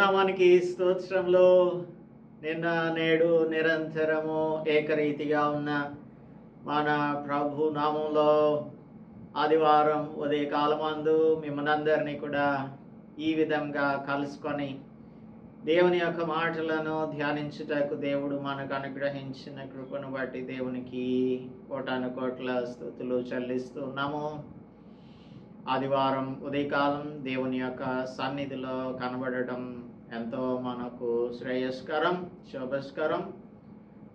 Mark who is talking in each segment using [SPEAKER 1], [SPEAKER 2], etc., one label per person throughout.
[SPEAKER 1] ప్రభునామానికి స్తోత్రములు. నిన్న నేడు నిరంతరము ఏకరీతిగా ఉన్న మన ప్రభు నామంలో ఆదివారం ఉదయకాలమందు మిమ్మల్ని అందరినీ కూడా ఈ విధంగా కలుసుకొని దేవుని యొక్క మాటలను ధ్యానించుటకు దేవుడు మనకు అనుగ్రహించిన కృపను బట్టి దేవునికి కోటాను కోట్ల స్తుతులు చెల్లిస్తున్నాము. ఆదివారం ఉదయకాలం దేవుని యొక్క సన్నిధిలో కనబడటం ఎంతో మనకు శ్రేయస్కరం, శోభస్కరం.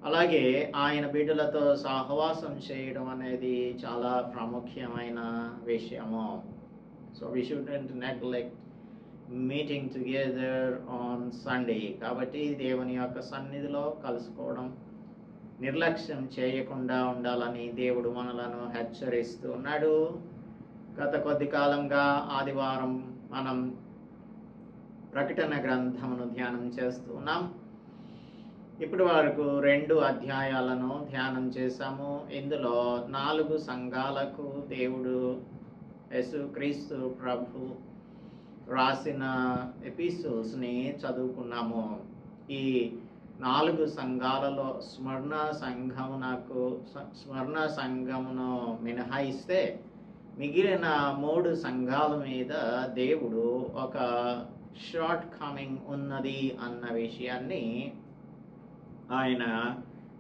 [SPEAKER 1] అలాగే ఆయన బిడ్డలతో సహవాసం చేయడం అనేది చాలా ప్రాముఖ్యమైన విషయము. So we shouldn't neglect meeting together on Sunday. కాబట్టి దేవుని యొక్క సన్నిధిలో కలుసుకోవడం నిర్లక్ష్యం చేయకుండా ఉండాలని దేవుడు మనలను హెచ్చరిస్తూ ఉన్నాడు. గత కొద్ది కాలంగా ఆదివారం మనం ప్రకటన గ్రంథమును ధ్యానం చేస్తూ ఉన్నాం. ఇప్పటి వరకు 2 అధ్యాయాలను ధ్యానం చేశాము. ఇందులో 4 సంఘాలకు దేవుడు యేసుక్రీస్తు ప్రభు రాసిన ఎపిసోడ్స్ని చదువుకున్నాము. ఈ 4 సంఘాలలో స్మరణ సంఘమును మినహాయిస్తే మిగిలిన 3 సంఘాల మీద దేవుడు ఒక షార్ట్ కమింగ్ ఉన్నది అన్న విషయాన్ని ఆయన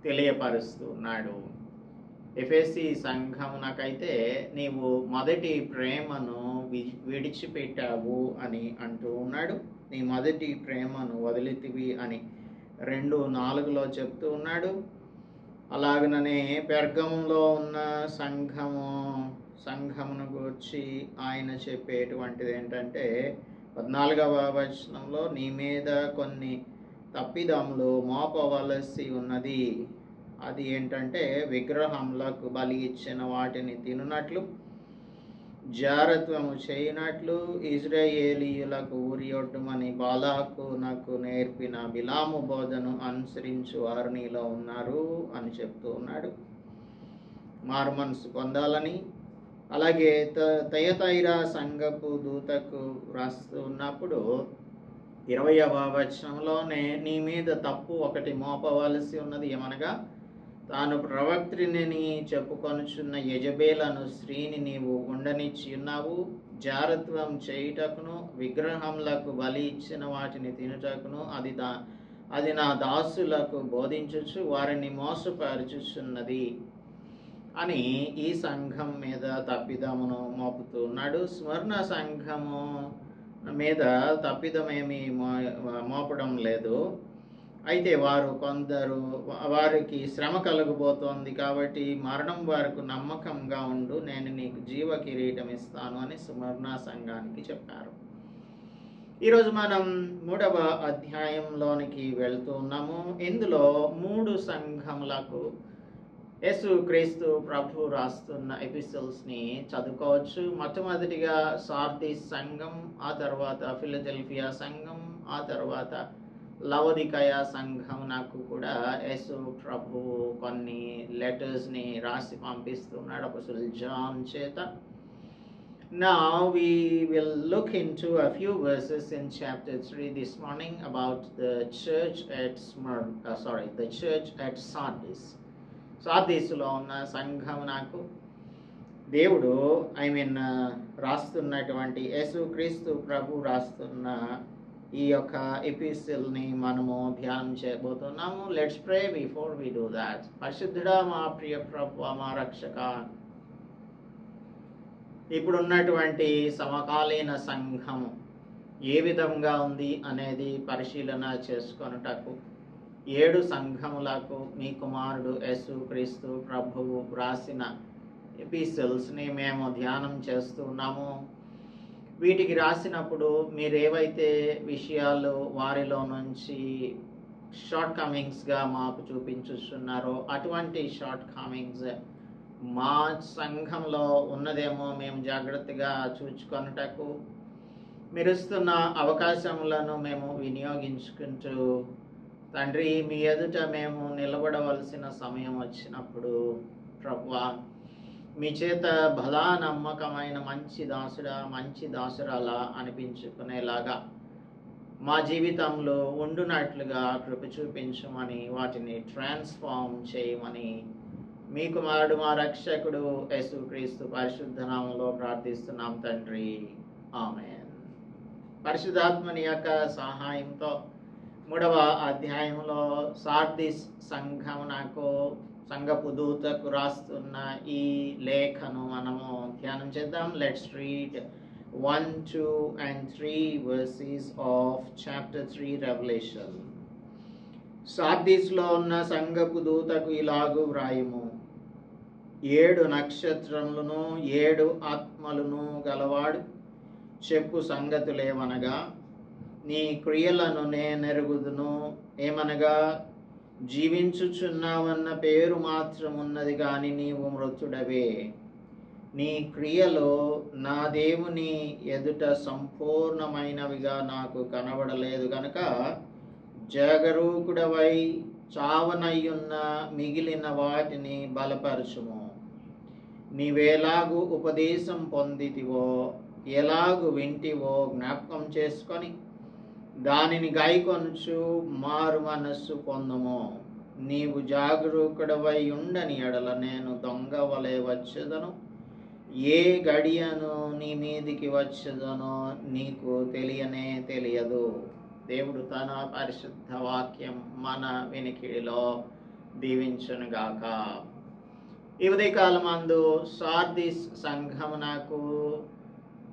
[SPEAKER 1] తెలియపరుస్తున్నాడు. ఎఫెసీ సంఘమునకైతే నీవు మొదటి ప్రేమను విడిచిపెట్టావు అని అంటూ ఉన్నాడు. నీ మొదటి ప్రేమను వదిలితివి అని 2:4 చెప్తూ ఉన్నాడు. అలాగనే పెర్గములో ఉన్న సంఘమును గురించి ఆయన చెప్పేటువంటిది ఏంటంటే 14వ వచనంలో నీ మీద కొన్ని తప్పిదములు మోపవలసి ఉన్నది. అది ఏంటంటే విగ్రహములకు బలి ఇచ్చిన వాటిని తినునట్లు, జారత్వము చేయనట్లు, ఇజ్రాయేలీయులకు ఉరియొడ్డుమని బాలాకునకు నేర్పిన బిలాము బోధను అనుసరించు వారు నీలో ఉన్నారు అని చెప్తూ ఉన్నాడు. మారుమనసు పొందాలని. అలాగే తయతైరా సంఘపు దూతకు రాస్తూ ఉన్నప్పుడు 20వ వచనంలోనే నీ మీద తప్పు ఒకటి మోపవలసి ఉన్నది. ఏమనగా తాను ప్రవక్త్రిని చెప్పుకొనుచున్న యెజబేలను స్త్రీని నీవు ఉండనిచ్చి ఉన్నావు. జారత్వం చేయుటకును విగ్రహములకు బలి ఇచ్చిన వాటిని తినుటకును అది నా దాసులకు బోధించుచు వారిని మోసపరుచుచున్నది అని ఈ సంఘం మీద తప్పిదమును మోపుతున్నాడు. స్మరణ సంఘము మీద తప్పిదమేమి మోపడం లేదు. అయితే వారికి శ్రమ కలగబోతోంది కాబట్టి మరణం వరకు నమ్మకంగా ఉండు, నేను నీకు జీవ కిరీటం ఇస్తాను అని స్మరణ సంఘానికి చెప్పారు. ఈరోజు మనం 3వ అధ్యాయంలోనికి వెళ్తున్నాము. ఇందులో 3 సంఘములకు యేసుక్రీస్తు ప్రభు రాస్తున్న ఎపిసోడ్స్ని చదువుకోవచ్చు. మొట్టమొదటిగా సార్దీస్ సంఘం, ఆ తర్వాత ఫిలదెల్ఫియా సంఘం, ఆ తర్వాత లవోదికయ సంఘం. నాకు కూడా యేసు ప్రభు కొన్ని లెటర్స్ని రాసి పంపిస్తున్నాడు అపోస్తలుడు జాన్ చేత. Now we will look into a few verses in chapter 3 this morning about the church at Sardis. సార్దీసులో ఉన్న సంఘం నాకు దేవుడు రాస్తున్నటువంటి యేసుక్రీస్తు ప్రభు రాస్తున్న ఈ యొక్క ఎపిసోడ్ని మనము ధ్యానం చేయబోతున్నాము. Let's pray before we do that. పరిశుద్ధుడా, మా ప్రియ ప్రభువా, మా రక్షక, ఇప్పుడున్నటువంటి సమకాలీన సంఘం ఏ విధంగా ఉంది అనేది పరిశీలన చేసుకొనుటకు 7 సంఘములకు మీ కుమారుడు యేసుక్రీస్తు ప్రభువు రాసిన ఎపిసోడ్స్ని మేము ధ్యానం చేస్తున్నాము. వీటికి రాసినప్పుడు మీరు ఏవైతే విషయాలు వారిలో నుంచి షార్ట్ కమింగ్స్గా మాకు చూపించుతున్నారో అటువంటి షార్ట్ కమింగ్స్ మా సంఘంలో ఉన్నదేమో మేము జాగ్రత్తగా చూచుకొనుటకు మీరు ఇస్తున్న అవకాశములను మేము వినియోగించుకుంటూ తండ్రి మీ ఎదుట మేము నిలబడవలసిన సమయం వచ్చినప్పుడు ప్రభువా మీ చేత బలా నమ్మకమైన మంచి దాసుడా మంచి దాసురాలా అనిపించుకునేలాగా మా జీవితంలో ఉండునట్లుగా కృప చూపించమని, వాటిని ట్రాన్స్ఫార్మ్ చేయమని మీ కుమారుడు మా రక్షకుడు యేసుక్రీస్తు పరిశుద్ధ నామములో ప్రార్థిస్తున్నాం తండ్రి. ఆమేన్. పరిశుద్ధాత్మని యొక్క సహాయంతో 3వ అధ్యాయంలో సార్దిస్ సంఘపు దూతకు రాస్తున్న ఈ లేఖను మనము ధ్యానం చేద్దాం. Let's read 1, 2 and 3 verses of chapter 3 Revelation. సార్దిస్లో ఉన్న సంఘపు దూతకు ఇలాగు వ్రాయుము: 7 నక్షత్రములను 7 ఆత్మలను గలవాడు చెప్పు సంగతులేమనగా, నీ క్రియలను నేనెరుగుదును. ఏమనగా, జీవించుచున్నావన్న పేరు మాత్రం ఉన్నది గాని నీవు మృతుడవే. నీ క్రియలో నా దేవుని ఎదుట సంపూర్ణమైనవిగా నాకు కనబడలేదు గనుక జాగరూకుడవై చావనయ్యున్న మిగిలిన వాటిని బలపరచుము. నీవేలాగు ఉపదేశం పొందితివో, ఎలాగు వింటివో జ్ఞాపకం చేసుకొని దానిని గైకొనుచు మారు మనస్సు పొందుము. నీవు జాగరూకుడవై ఉండని ఎడల నేను దొంగ వలె వచ్చేదను. ఏ గడియను నీ మీదికి వచ్చేదనో నీకు తెలియదు. దేవుడు తన పరిశుద్ధ వాక్యం మన వినికిడిలో దీవించునుగాక. ఈ ఉదయకాలమందు సార్దిస్ సంఘమునకు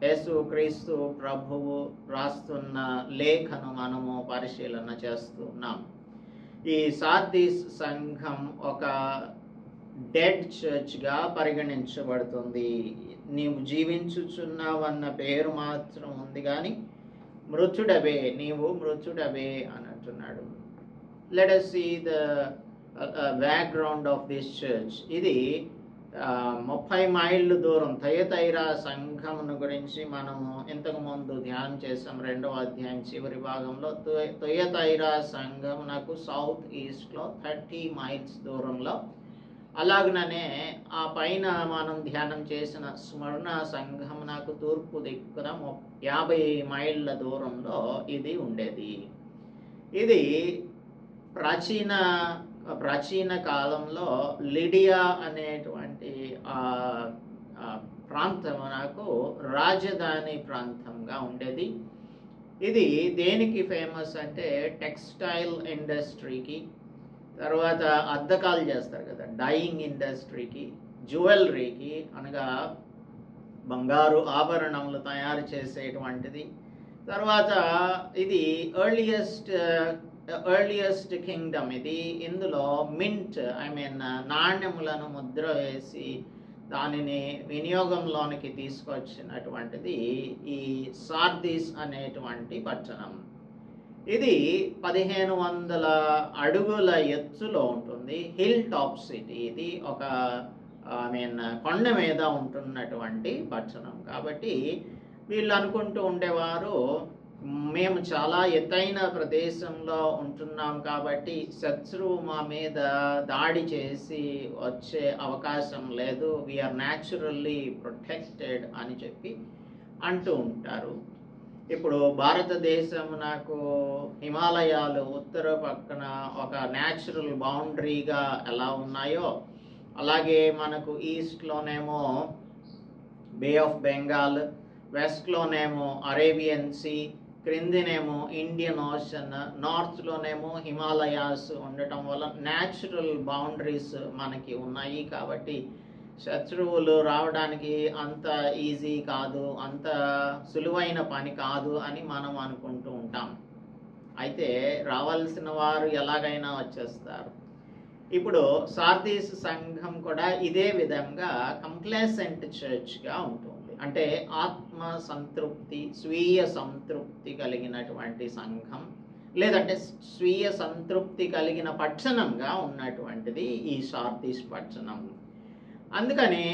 [SPEAKER 1] యేసుక్రీస్తు ప్రభువు రాస్తున్న లేఖను మనము పరిశీలన చేస్తున్నాం. ఈ సార్దిస్ సంఘం ఒక డెడ్ చర్చ్గా పరిగణించబడుతుంది. నీవు జీవించుచున్నావన్న పేరు మాత్రం ఉంది కానీ నీవు మృతుడవే అని అంటున్నాడు. Let us see the background of this church. ఇది 30 మైళ్ళు దూరం థయతైరా సంఘమును గురించి మనము ఇంతకు ముందు ధ్యానం చేసాం. 2వ అధ్యాయం చివరి భాగంలో థయతైరా సంఘమునకు సౌత్ ఈస్ట్లో 30 మైల్స్ దూరంలో, అలాగనే ఆ పైన మనం ధ్యానం చేసిన స్మరణ సంఘమునకు తూర్పు దిక్కున 50 మైళ్ళ దూరంలో ఇది ఉండేది. ఇది ప్రాచీన కాలంలో లిడియా అనేటువంటి ప్రాంతమునకు రాజధాని ప్రాంతంగా ఉండేది. ఇది దేనికి ఫేమస్ అంటే టెక్స్టైల్ ఇండస్ట్రీకి, తర్వాత అద్దకాలు చేస్తారు కదా, డైయింగ్ ఇండస్ట్రీకి, జ్యువెలరీకి అనగా బంగారు ఆభరణములు తయారు చేసేటువంటిది. తర్వాత ఇది ఎర్లియస్ట్ కింగ్డమ్. ఇందులో మింట్ నాణ్యములను ముద్ర వేసి దానిని వినియోగంలోనికి తీసుకొచ్చినటువంటిది ఈ సార్దిస్ అనేటువంటి పట్టణం. ఇది 1500 అడుగుల ఎత్తులో ఉంటుంది. Hill top city. ఇది ఒక కొండ మీద ఉంటున్నటువంటి పట్టణం. కాబట్టి వీళ్ళు అనుకుంటూ ఉండేవారు, మేము చాలా ఎత్తైన ప్రదేశంలో ఉంటున్నాం కాబట్టి శత్రువు మా మీద దాడి చేసి వచ్చే అవకాశం లేదు, వీఆర్ న్యాచురల్లీ ప్రొటెక్టెడ్ అని చెప్పి అంటూ ఉంటారు. ఇప్పుడు భారతదేశం నాకు హిమాలయాలు ఉత్తర పక్కన ఒక న్యాచురల్ బౌండరీగా ఎలా ఉన్నాయో, అలాగే మనకు ఈస్ట్లోనేమో బే ఆఫ్ బెంగాల్, వెస్ట్లోనేమో అరేబియన్ సీ, క్రిందినేమో ఇండియన్ ఓషన్, నార్త్లోనేమో హిమాలయాస్ ఉండటం వల్ల న్యాచురల్ బౌండరీస్ మనకి ఉన్నాయి. కాబట్టి శత్రువులు రావడానికి అంత ఈజీ కాదు, అంత సులువైన పని కాదు అని మనం అనుకుంటూ ఉంటాం. అయితే రావాల్సిన వారు ఎలాగైనా వచ్చేస్తారు. ఇప్పుడు సార్దిస్ సంఘం కూడా ఇదే విధంగా కంప్లేసెంట్ చర్చ్గా ఉంటుంది. అంటే ఆత్మ సంతృప్తి, స్వీయ సంతృప్తి కలిగినటువంటి సంఘం, లేదంటే స్వీయ సంతృప్తి కలిగిన పట్టణంగా ఉన్నటువంటిది ఈ సార్దిస్ పట్టణం. అందుకనే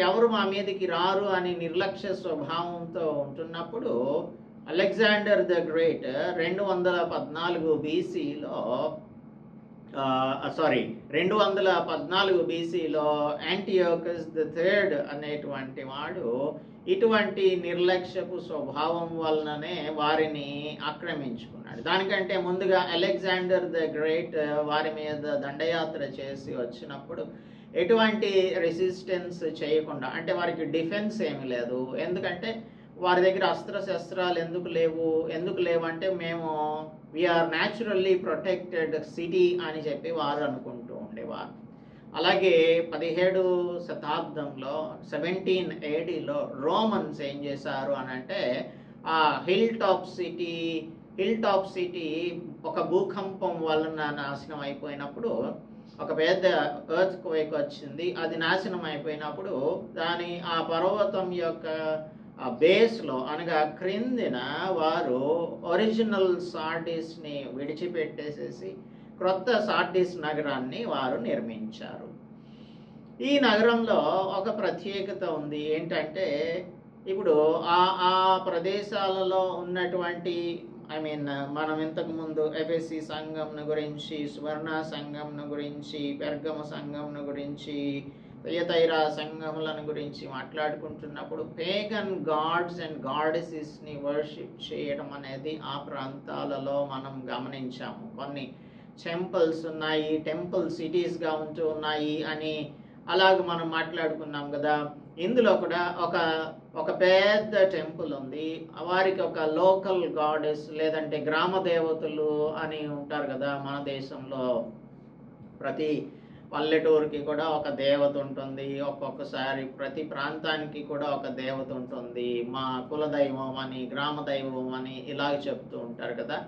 [SPEAKER 1] ఎవరు మా మీదకి రారు అని నిర్లక్ష్య స్వభావంతో ఉంటున్నప్పుడు అలెగ్జాండర్ ద గ్రేట్ 214 BCలో సారీ 214 బీసీలో యాంటియోకస్ ది థర్డ్ అనేటువంటి వాడు ఇటువంటి నిర్లక్ష్యపు స్వభావం వలననే వారిని ఆక్రమించుకున్నాడు. దానికంటే ముందుగా అలెగ్జాండర్ ద గ్రేట్ వారి మీద దండయాత్ర చేసి వచ్చినప్పుడు ఎటువంటి రెసిస్టెన్స్ చేయకుండా, అంటే వారికి డిఫెన్స్ ఏమి లేదు, ఎందుకంటే వారి దగ్గర అస్త్రశస్త్రాలు ఎందుకు లేవు అంటే మేము వీఆర్ న్యాచురల్లీ ప్రొటెక్టెడ్ సిటీ అని చెప్పి వారు అనుకుంటూ ఉండేవారు. అలాగే 17వ శతాబ్దంలో 17 ADలో రోమన్స్ ఏం చేశారు అని అంటే ఆ హిల్ టాప్ సిటీ ఒక భూకంపం వలన నాశనం అయిపోయినప్పుడు, ఒక పెద్ద ఎర్త్ క్వేక్ వచ్చింది, అది నాశనం అయిపోయినప్పుడు ఆ పర్వతం యొక్క బేస్లో అనగా క్రిందిన వారు ఒరిజినల్ సార్డిస్ని విడిచిపెట్టేసేసి క్రొత్త సార్డిస్ నగరాన్ని వారు నిర్మించారు. ఈ నగరంలో ఒక ప్రత్యేకత ఉంది. ఏంటంటే ఇప్పుడు ఆ ప్రదేశాలలో ఉన్నటువంటి మనం ఇంతకుముందు ఎఫెసీ సంఘంను గురించి, స్వర్ణ సంఘంను గురించి, పెర్గమ సంఘంను గురించి, థయతైరా సంఘములను గురించి మాట్లాడుకుంటున్నప్పుడు పేగన్ గాడ్స్ అండ్ గాడెసెస్ని వర్షిప్ చేయడం అనేది ఆ ప్రాంతాలలో మనం గమనించాము. కొన్ని టెంపుల్స్ ఉన్నాయి, టెంపుల్ సిటీస్గా ఉంటూ ఉన్నాయి అని అలాగ మనం మాట్లాడుకున్నాం కదా. ఇందులో కూడా ఒక పెద్ద టెంపుల్ ఉంది. వారికి ఒక లోకల్ గాడెస్ లేదంటే గ్రామ దేవతలు అని ఉంటారు కదా. మన దేశంలో ప్రతి పల్లెటూరుకి కూడా ఒక దేవత ఉంటుంది, ఒక్కొక్కసారి ప్రతి ప్రాంతానికి కూడా ఒక దేవత ఉంటుంది. మా కులదైవం అని, గ్రామ దైవం అని ఇలాగ చెప్తూ ఉంటారు కదా.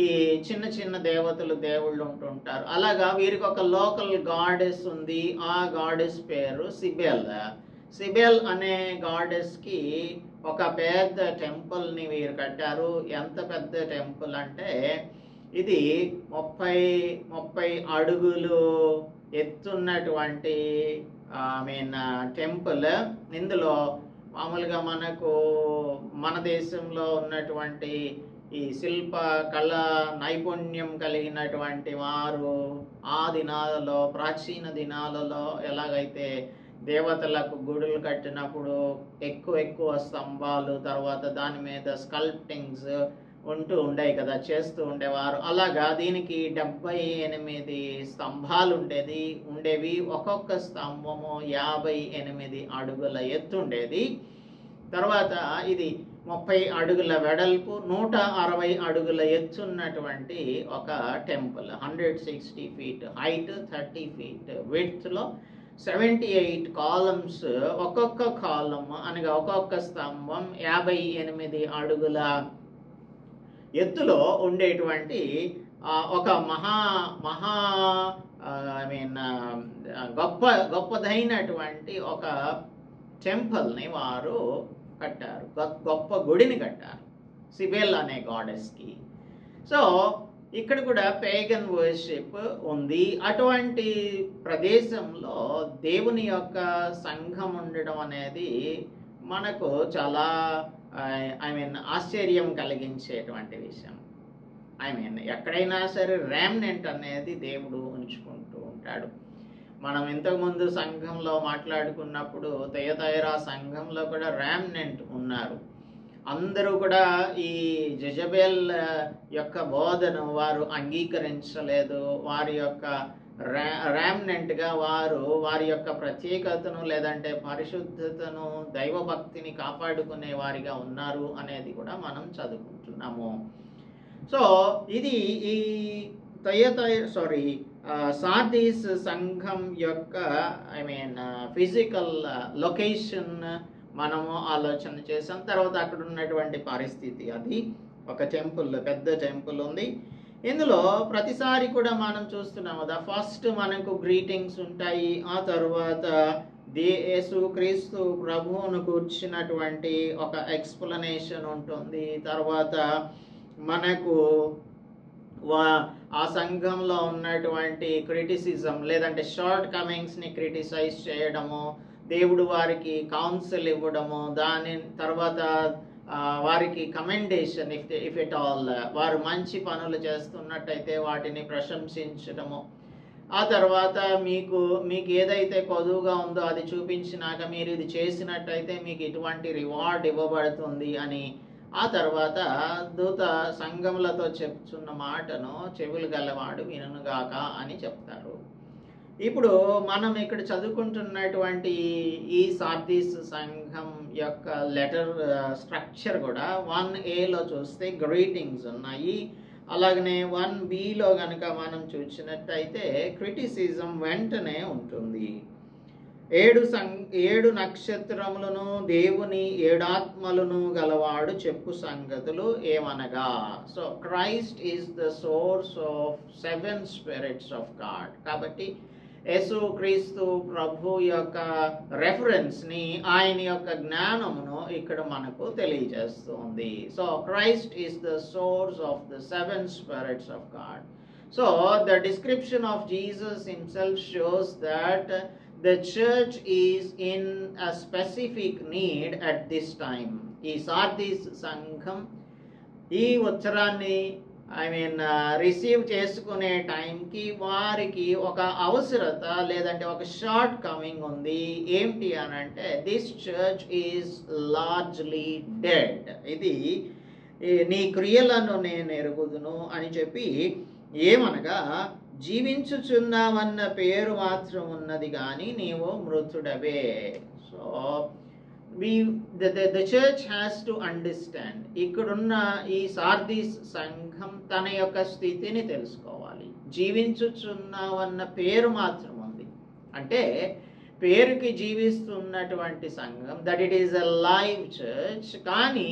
[SPEAKER 1] ఈ చిన్న చిన్న దేవుళ్ళు ఉంటుంటారు. అలాగా వీరికి ఒక లోకల్ గాడెస్ ఉంది. ఆ గాడెస్ పేరు సిబెల్ అనే గాడెస్కి ఒక పెద్ద టెంపుల్ని వీరు కట్టారు. ఎంత పెద్ద టెంపుల్ అంటే ఇది 30 అడుగులు ఎత్తున్నటువంటి టెంపుల్. ఇందులో మామూలుగా మన దేశంలో ఉన్నటువంటి ఈ శిల్ప కళ నైపుణ్యం కలిగినటువంటి వారు ఆ దినాలలో, ప్రాచీన దినాలలో ఎలాగైతే దేవతలకు గుడులు కట్టినప్పుడు ఎక్కువ స్తంభాలు, తర్వాత దాని మీద స్కల్ప్టింగ్స్ ఉంటూ ఉండేవి కదా, చేస్తూ ఉండేవారు. అలాగా దీనికి 78 స్తంభాలు ఉండేవి. ఒక్కొక్క స్తంభము 58 అడుగుల ఎత్తు ఉండేది. తర్వాత ఇది 30 అడుగుల వెడల్పు, 160 అడుగుల ఎత్తున్నటువంటి ఒక temple. 160 feet height, 30 feet విడ్త్లో 78 columns. ఒక్కొక్క కాలమ్ అనగా ఒక్కొక్క స్తంభం 58 అడుగుల ఎత్తులో ఉండేటువంటి ఒక గొప్పదైనటువంటి ఒక టెంపుల్ని వారు కట్టారు, గొప్ప గుడిని కట్టారు సిబెల్ అనే గాడెస్కి. సో ఇక్కడ కూడా పేగన్ వర్షిప్ ఉంది. అటువంటి ప్రదేశంలో దేవుని యొక్క సంఘం ఉండడం అనేది మనకు చాలా ఆశ్చర్యం కలిగించేటువంటి విషయం. ఎక్కడైనా సరే ర్యామ్నెంట్ అనేది దేవుడు ఉంచుకుంటూ ఉంటాడు. మనం ఇంతకుముందు సంఘంలో మాట్లాడుకున్నప్పుడు థయతైరా సంఘంలో కూడా ర్యామ్నెంట్ ఉన్నారు. అందరూ కూడా ఈ జెజబెల్ యొక్క బోధను వారు అంగీకరించలేదు. వారి యొక్క ర్యామ్నెంట్గా వారి యొక్క ప్రత్యేకతను లేదంటే పరిశుద్ధతను, దైవభక్తిని కాపాడుకునే వారిగా ఉన్నారు అనేది కూడా మనం చదువుకుంటున్నాము. సో ఇది ఈ సార్దీస్ సంఘం యొక్క ఫిజికల్ లొకేషన్ మనము ఆలోచన చేసాం. తర్వాత అక్కడ ఉన్నటువంటి పరిస్థితి, అది ఒక టెంపుల్, పెద్ద టెంపుల్ ఉంది. ఇందులో ప్రతిసారి కూడా మనం చూస్తున్నాము కదా, ఫస్ట్ మనకు గ్రీటింగ్స్ ఉంటాయి, ఆ తర్వాత యేసు క్రీస్తు ప్రభువును కూర్చున్నటువంటి ఒక ఎక్స్ప్లెనేషన్ ఉంటుంది. తర్వాత మనకు ఆ సంఘంలో ఉన్నటువంటి క్రిటిసిజం లేదంటే షార్ట్ కమింగ్స్ని క్రిటిసైజ్ చేయడము, దేవుడు వారికి కౌన్సిల్ ఇవ్వడము, దాని తర్వాత వారికి కమెండేషన్, ఇఫ్ ఇట్ ఆల్ వారు మంచి పనులు చేస్తున్నట్టయితే వాటిని ప్రశంసించడము, ఆ తర్వాత మీకు మీకు ఏదైతే కొదువుగా ఉందో అది చూపించినాక మీరు ఇది చేసినట్టయితే మీకు ఇటువంటి రివార్డ్ ఇవ్వబడుతుంది అని, ఆ తర్వాత దూత సంఘములతో చెప్తున్న మాటను చెవులు గలవాడు వినుగాక అని చెప్తారు. ఇప్పుడు మనం ఇక్కడ చదువుకుంటున్నటువంటి ఈ సార్దీస్ సంఘం యొక్క లెటర్ స్ట్రక్చర్ కూడా 1Aలో చూస్తే గ్రీటింగ్స్ ఉన్నాయి. అలాగనే 1Bలో కనుక మనం చూసినట్టయితే క్రిటిసిజం వెంటనే ఉంటుంది. 7 నక్షత్రములను దేవుని 7 ఆత్మలను గలవాడు చెప్పు సంగతులు ఏమనగా. So Christ is the source of 7 spirits of God. కాబట్టి యేసు క్రీస్తు ప్రభు యొక్క రెఫరెన్స్ని, ఆయన యొక్క జ్ఞానమును ఇక్కడ మనకు తెలియజేస్తుంది. So Christ is the source of the 7 spirits of God. So the description of Jesus himself shows that the church is in a specific need at this time. ఈ సార్దీస్ సంఘం ఈ ఉత్తరాన్ని రిసీవ్ చేసుకునే టైంకి వారికి ఒక అవసరత లేదంటే ఒక షార్ట్ కమింగ్ ఉంది. ఏమిటి అని అంటే this church is largely dead. ఇది నీ క్రియలను నేను ఎరుగుదును అని చెప్పి, ఏమనగా జీవించుచున్నావన్న పేరు మాత్రం ఉన్నది కానీ నీవు మృతుడవే. So the church has to understand, ఇక్కడున్న ఈ సార్దీస్ సంఘం తన యొక్క స్థితిని తెలుసుకోవాలి. జీవించుచున్నావన్న పేరు మాత్రం ఉంది అంటే పేరుకి జీవిస్తున్నటువంటి సంఘం, that it is a live church, కానీ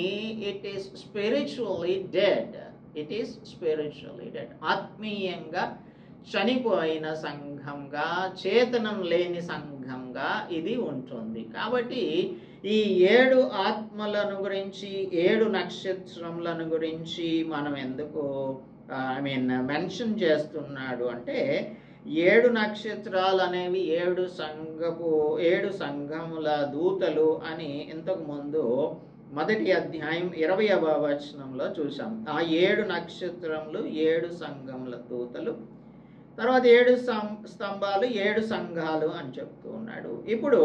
[SPEAKER 1] it is spiritually dead. It is spiritually dead. ఆత్మీయంగా చనిపోయిన సంఘంగా, చేతనం లేని సంఘంగా ఇది ఉంటుంది. కాబట్టి ఈ 7 ఆత్మలను గురించి, 7 నక్షత్రములను గురించి మనం ఎందుకు మెన్షన్ చేస్తున్నాడు అంటే, 7 నక్షత్రాలు అనేవి 7 సంఘముల దూతలు అని ఇంతకు ముందు మొదటి అధ్యాయం 20వ వచనంలో చూసాం. ఆ 7 నక్షత్రములు 7 సంఘముల దూతలు, తర్వాత 7 స్తంభాలు 7 సంఘాలు అని చెప్తూ ఉన్నాడు. ఇప్పుడు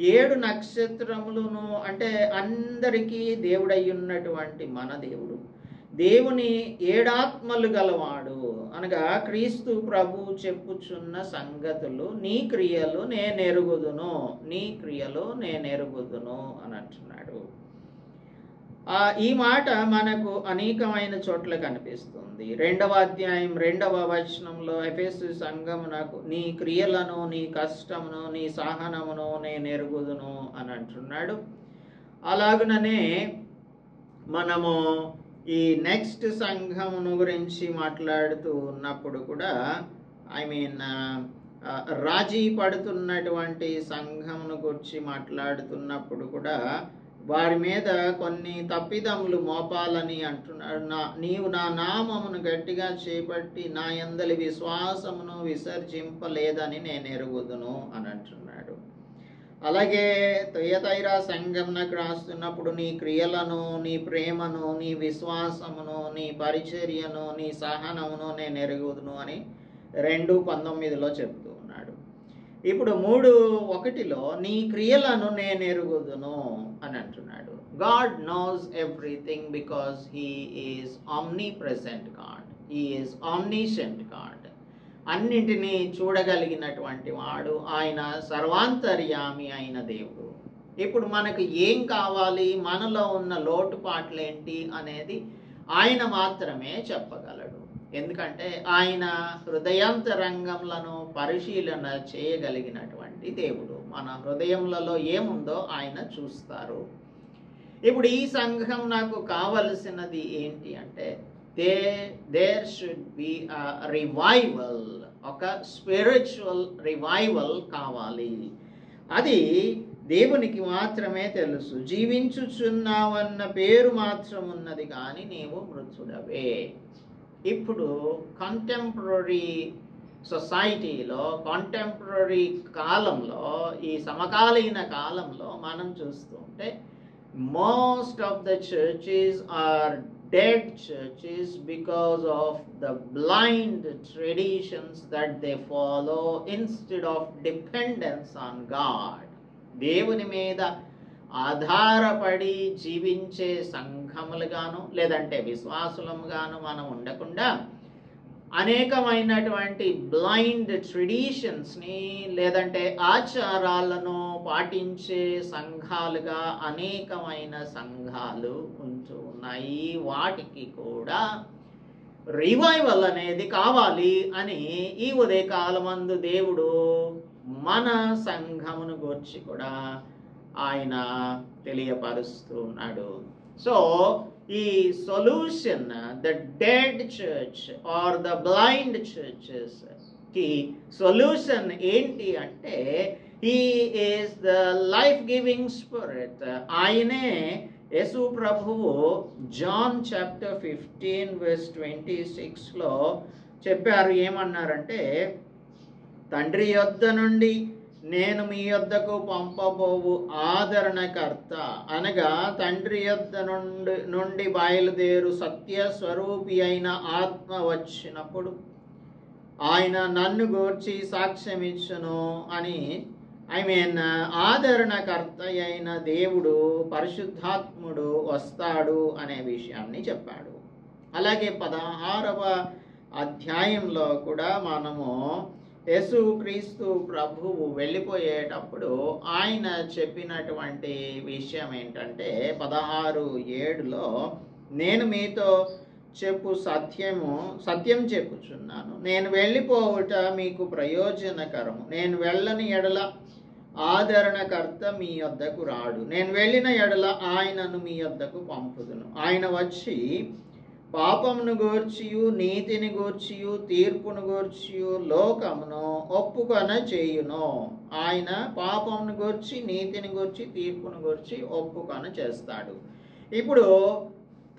[SPEAKER 1] 7 నక్షత్రములను అంటే అందరికీ దేవుడై ఉన్నటువంటి మన దేవుడు, దేవుని 7 ఆత్మలు గలవాడు అనగా క్రీస్తు ప్రభు చెప్పుచున్న సంగతులు, నీ క్రియలు నేనెరుగుదును, నీ క్రియలు నేనెరుగుదును అని అంటున్నాడు. ఈ మాట మనకు అనేకమైన చోట్ల కనిపిస్తుంది. 2వ అధ్యాయం 2వ వచనంలో ఎఫెసు సంఘమునకు నీ క్రియలను, నీ కష్టమును, నీ సహనమును నేను ఎరుగుదును అని అంటున్నాడు. అలాగుననే మనము ఈ నెక్స్ట్ సంఘమును గురించి మాట్లాడుతూ ఉన్నప్పుడు కూడా రాజీ పడుతున్నటువంటి సంఘమును గురించి మాట్లాడుతున్నప్పుడు కూడా వారి మీద కొన్ని తప్పిదములు మోపాలని అంటున్నాడు. నీవు నా నామమును గట్టిగా చేపట్టి నా యందలి విశ్వాసమును విసర్జింపలేదని నేను ఎరుగుదును అని అంటున్నాడు. అలాగే తుయతైరా సంఘమునకు రాస్తున్నప్పుడు నీ క్రియలను, నీ ప్రేమను, నీ విశ్వాసమును, నీ పరిచర్యను, నీ సహనమును నేను ఎరుగుదును అని 2:19లో చెప్తూ ఉన్నాడు. ఇప్పుడు 3:1లో నీ క్రియలను నేను ఎరుగుదును అని అంటున్నాడు. God knows everything because he is omnipresent God, he is omniscient God. అన్నింటినీ చూడగలిగినటువంటి వాడు, ఆయన సర్వాంతర్యామి అయిన దేవుడు. ఇప్పుడు మనకు ఏం కావాలి, మనలో ఉన్న లోటుపాట్లు ఏంటి అనేది ఆయన మాత్రమే చెప్పగలడు. ఎందుకంటే ఆయన హృదయాంతరంగములను పరిశీలన చేయగలిగినటువంటి దేవుడు. మన హృదయములలో ఏముందో ఆయన చూస్తారు. ఇప్పుడు ఈ సంఘం నాకు కావలసినది ఏంటి అంటే, there should be a revival, ఒక స్పిరిచువల్ రివైవల్ కావాలి. అది దేవునికి మాత్రమే తెలుసు. జీవించుచున్నావన్న పేరు మాత్రం ఉన్నది కానీ నీవు మృతుడవే. ఇప్పుడు కంటెంపరీ సొసైటీలో, కాంటెంపరీ కాలంలో, ఈ సమకాలీన కాలంలో మనం చూస్తుంటే most of the churches are dead churches because of the blind traditions that they follow instead of dependence on God. దేవుని మీద ఆధారపడి జీవించే సంఘములుగాను లేదంటే విశ్వాసులముగాను మనం ఉండకుండా అనేకమైనటువంటి బ్లైండ్ ట్రెడిషన్స్ని లేదంటే ఆచారాలను పాటించే సంఘాలుగా అనేకమైన సంఘాలు ఉంటూ ఉన్నాయి. వాటికి కూడా రివైవల్ అనేది కావాలి అని ఈ ఉదయకాలమందు దేవుడు మన సంఘమును గురించి కూడా ఆయన తెలియపరుస్తూ ఉన్నాడు. సో ఈ solution the dead church or the blind churches కి సొల్యూషన్ ఏంటి అంటే he is the life giving spirit. ఆయనే యేసు ప్రభువు జాన్ చాప్టర్ 15:26 చెప్పారు. ఏమన్నారంటే, తండ్రి యొద్ద నుండి నేను మీ యొద్దకు పంపబోవు ఆదరణకర్త అనగా తండ్రి యొద్ద నుండి బయలుదేరు సత్య స్వరూపి అయిన ఆత్మ వచ్చినప్పుడు ఆయన నన్ను గూర్చి సాక్ష్యం ఇచ్చును అని ఆదరణకర్త అయిన దేవుడు పరిశుద్ధాత్ముడు వస్తాడు అనే విషయాన్ని చెప్పాడు. అలాగే 16వ అధ్యాయంలో కూడా మనము యేసు క్రీస్తు ప్రభువు వెళ్ళిపోయేటప్పుడు ఆయన చెప్పినటువంటి విషయం ఏంటంటే 16:7 నేను మీతో సత్యం చెప్పుచున్నాను, నేను వెళ్ళిపోవుట మీకు ప్రయోజనకరము. నేను వెళ్ళని ఎడల ఆదరణకర్త మీ యొద్దకు రాడు, నేను వెళ్ళిన ఎడల ఆయనను మీ యొద్దకు పంపుదును. ఆయన వచ్చి పాపమును గూర్చియు నీతిని గూర్చియు తీర్పును గూర్చియు లోకమును ఒప్పుకొన చేయును. ఆయన పాపమును గూర్చి నీతిని గూర్చి తీర్పును గూర్చి ఒప్పుకొన చేస్తాడు. ఇప్పుడు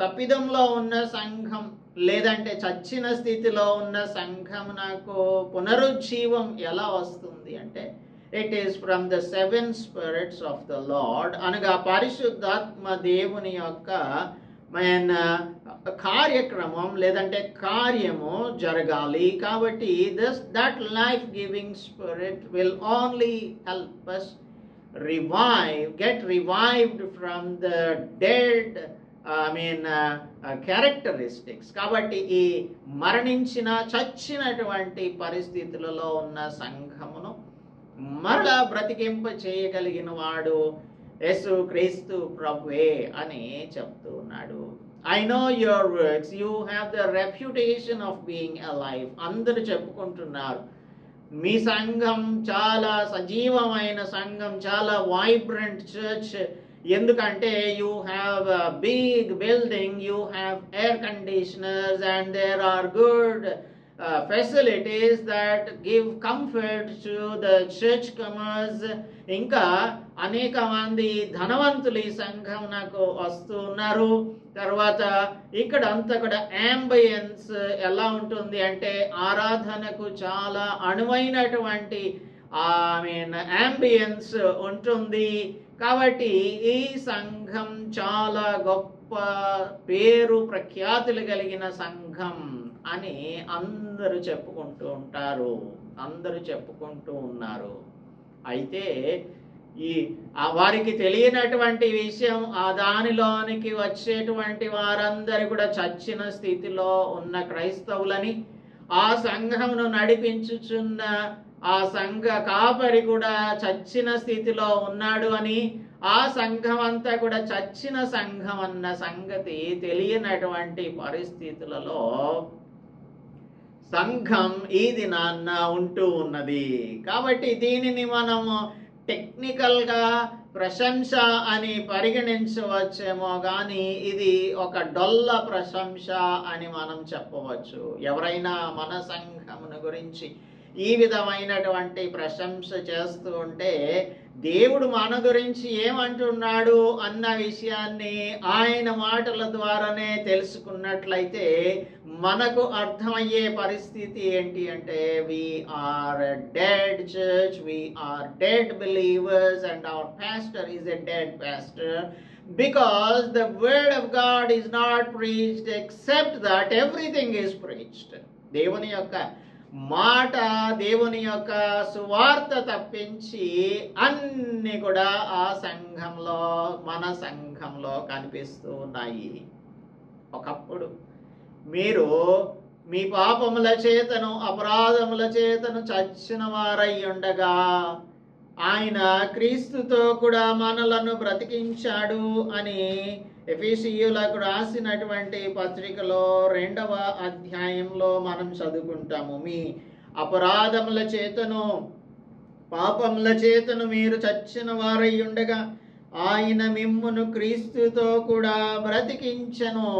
[SPEAKER 1] తప్పిదంలో ఉన్న సంఘం లేదంటే చచ్చిన స్థితిలో ఉన్న సంఘం నాకు పునరుజ్జీవం ఎలా వస్తుంది అంటే it is from the 7 spirits of the lord అనగా పరిశుద్ధాత్మ దేవుని యొక్క కార్యక్రమం లేదంటే కార్యము జరగాలి. కాబట్టి that life giving spirit will only help us get revived from the dead characteristics. కాబట్టి ఈ చచ్చినటువంటి పరిస్థితులలో ఉన్న సంఘమును మరలా బ్రతికింప చేయగలిగిన వాడు యేసు క్రీస్తు ప్రభువే అని చెప్తూ ఉన్నాడు. I know your works, you have the reputation of being alive. అందరూ చెప్పుకుంటున్నారు మీ సంఘం చాలా సజీవమైన సంఘం, చాలా వైబ్రెంట్ చర్చ్. ఎందుకంటే you have a big building, you have air conditioners and there are good facilities that give comfort to the churchgoers. ఇంకా అనేక మంది ధనవంతులు ఈ సంఘం నాకు వస్తూ ఉన్నారు. తర్వాత ఇక్కడ అంతా కూడా యాంబియన్స్ ఎలా ఉంటుంది అంటే ఆరాధనకు చాలా అనువైనటువంటి యాంబియన్స్ ఉంటుంది. కాబట్టి ఈ సంఘం చాలా గొప్ప పేరు ప్రఖ్యాతులు కలిగిన సంఘం అని అందరూ చెప్పుకుంటూ ఉన్నారు. అయితే వారికి తెలియనటువంటి విషయం దానిలోనికి వచ్చేటువంటి వారందరూ కూడా చచ్చిన స్థితిలో ఉన్న క్రైస్తవులని, ఆ సంఘమును నడిపించుచున్న ఆ సంఘ కాపరి కూడా చచ్చిన స్థితిలో ఉన్నాడు అని, ఆ సంఘం అంతా కూడా చచ్చిన సంఘం అన్న సంగతి తెలియనటువంటి పరిస్థితులలో సంఘం ఈ దినాన్న ఉంటూ ఉన్నది. కాబట్టి దీనిని మనము టెక్నికల్గా ప్రశంస అని పరిగణించవచ్చేమో కానీ ఇది ఒక డొల్ల ప్రశంస అని మనం చెప్పవచ్చు. ఎవరైనా మన సంఘమును గురించి ఈ విధమైనటువంటి ప్రశంస చేస్తూ ఉంటే దేవుడు మన గురించి ఏమంటున్నాడు అన్న విషయాన్ని ఆయన మాటల ద్వారానే తెలుసుకున్నట్లయితే మనకు అర్థమయ్యే పరిస్థితి ఏంటి అంటే we are a dead church, we are dead believers and our pastor is a dead pastor. because the word of God is not preached except that everything is preached. దేవుని యొక్క మాట, దేవుని యొక్క సువార్త తప్పించి అన్ని కూడా ఆ సంఘంలో, మన సంఘంలో కనిపిస్తూ ఉన్నాయి. ఒకప్పుడు మీరు మీ పాపముల చేతను, అపరాధముల చేతను చచ్చిన వారై ఉండగా ఆయన క్రీస్తుతో కూడా మనలను బ్రతికించాడు అని ఎఫెసీయులకు రాసినటువంటి పత్రికలో 2వ అధ్యాయంలో మనం చదువుకుంటాము. మీ అపరాధముల చేతను, పాపముల చేతను మీరు చచ్చిన వారై ఉండగా ఆయన మిమ్మును క్రీస్తుతో కూడా బ్రతికించెను.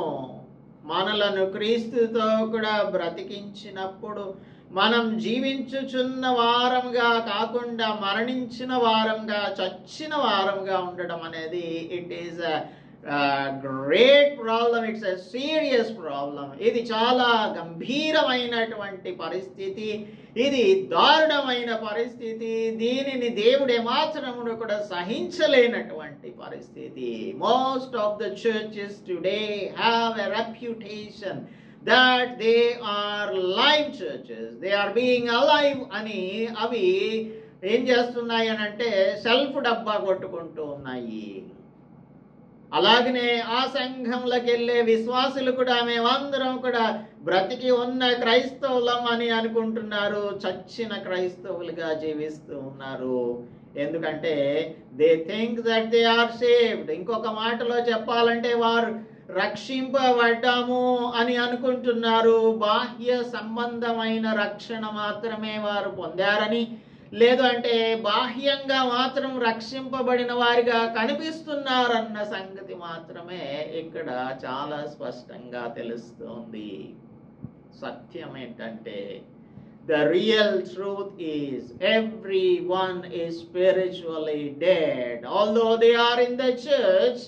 [SPEAKER 1] మనలను క్రీస్తుతో కూడా బ్రతికించినప్పుడు మనం జీవించుచున్న వారంగా కాకుండా మరణించిన వారంగా, చచ్చిన వారంగా ఉండడం అనేది it is great problem. It's a serious problem. ఇది చాలా గంభీరమైనటువంటి పరిస్థితి, ఇది దారుణమైన పరిస్థితి. దీనిని దేవుడే మాత్రమును కూడా సహించలేనటువంటి పరిస్థితి. Most of the churches today have a reputation that they are live churches, they are being alive అని అవి ఏం చేస్తున్నాయి అని అంటే సెల్ఫ్ డబ్బా కొట్టుకుంటూ ఉన్నాయి. అలాగనే ఆ సంఘంలోకి వెళ్ళే విశ్వాసులు కూడా మేమందరం కూడా బ్రతికి ఉన్న క్రైస్తవులం అని అనుకుంటున్నారు, చచ్చిన క్రైస్తవులుగా జీవిస్తూ ఉన్నారు. ఎందుకంటే they think that they are saved. ఇంకొక మాటలో చెప్పాలంటే వారు రక్షింపబడ్డాము అని అనుకుంటున్నారు. బాహ్య సంబంధమైన రక్షణ మాత్రమే వారు పొందారని, లేదు అంటే బాహ్యంగా మాత్రం రక్షింపబడిన వారిగా కనిపిస్తున్నారన్న సంగతి మాత్రమే ఇక్కడ చాలా స్పష్టంగా తెలుస్తోంది. సత్యం ఏంటంటే the real truth is everyone is spiritually dead. Although they are in the church,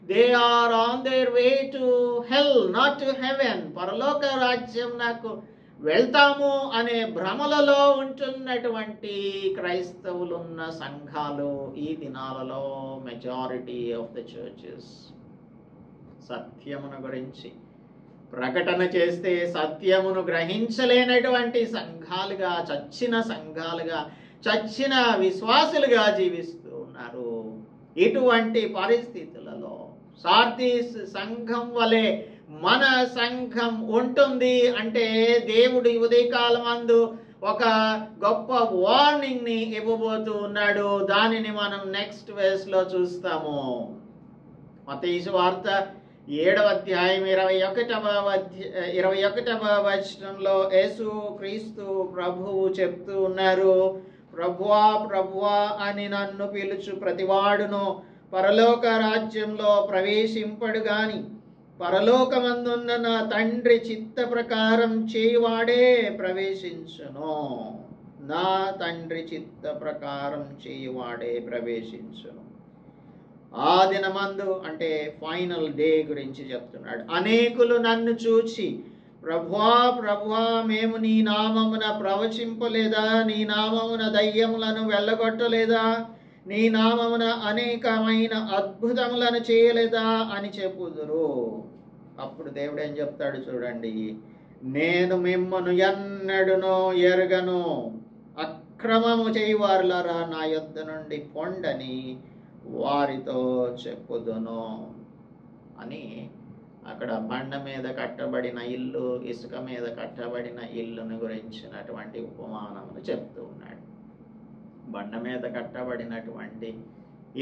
[SPEAKER 1] they are on their way to hell, not to heaven. పరలోక రాజ్యం నాకు వెళ్తాము అనే భ్రమలలో ఉంటున్నటువంటి క్రైస్తవులు ఉన్న సంఘాలు ఈ దినాలలో మెజారిటీ ఆఫ్ ద చర్చెస్ సత్యమును గురించి ప్రకటన చేస్తే సత్యమును గ్రహించలేనటువంటి సంఘాలుగా, చచ్చిన సంఘాలుగా, చచ్చిన విశ్వాసులుగా జీవిస్తూ ఉన్నారు. ఇటువంటి పరిస్థితులలో సార్దీస్ సంఘం వలె మన సంఘం ఉంటుంది అంటే దేవుడు ఉదయకాలమందు ఒక గొప్ప వార్నింగ్ ని ఇవ్వబోతూ ఉన్నాడు. దానిని మనం నెక్స్ట్ వర్స్ లో చూస్తాము. మత్తయి సువార్త 7వ అధ్యాయం 21వ వచనంలో యేసు క్రీస్తు ప్రభువు చెప్తూ ఉన్నారు, ప్రభువా ప్రభువా అని నన్ను పిలుచు ప్రతివాడును పరలోక రాజ్యంలో ప్రవేశింపడు గాని పరలోకమందున్న నా తండ్రి చిత్త ప్రకారం చేయువాడే ప్రవేశించును. నా తండ్రి చిత్త ప్రకారం చేయువాడే ప్రవేశించును. ఆ దినమందు అంటే ఫైనల్ డే గురించి చెప్తున్నాడు. అనేకులు నన్ను చూచి ప్రభువా ప్రభువా మేము నీ నామమున ప్రవచింపలేదా, నీ నామమున దయ్యములను వెళ్ళగొట్టలేదా, నీ నామమున అనేకమైన అద్భుతములను చేయలేదా అని చెప్పుదురు. అప్పుడు దేవుడు ఏం చెప్తాడు చూడండి, నేను మిమ్మను ఎన్నడునో ఎరుగను, అక్రమము చేయువారులారా నా యొద్ద నుండి పొండని వారితో చెప్పుదును అని అక్కడ బండ మీద కట్టబడిన ఇల్లు, ఇసుక మీద కట్టబడిన ఇల్లుని గురించినటువంటి ఉపమానమును చెప్తూ ఉన్నాడు. బండ మీద కట్టబడినటువంటి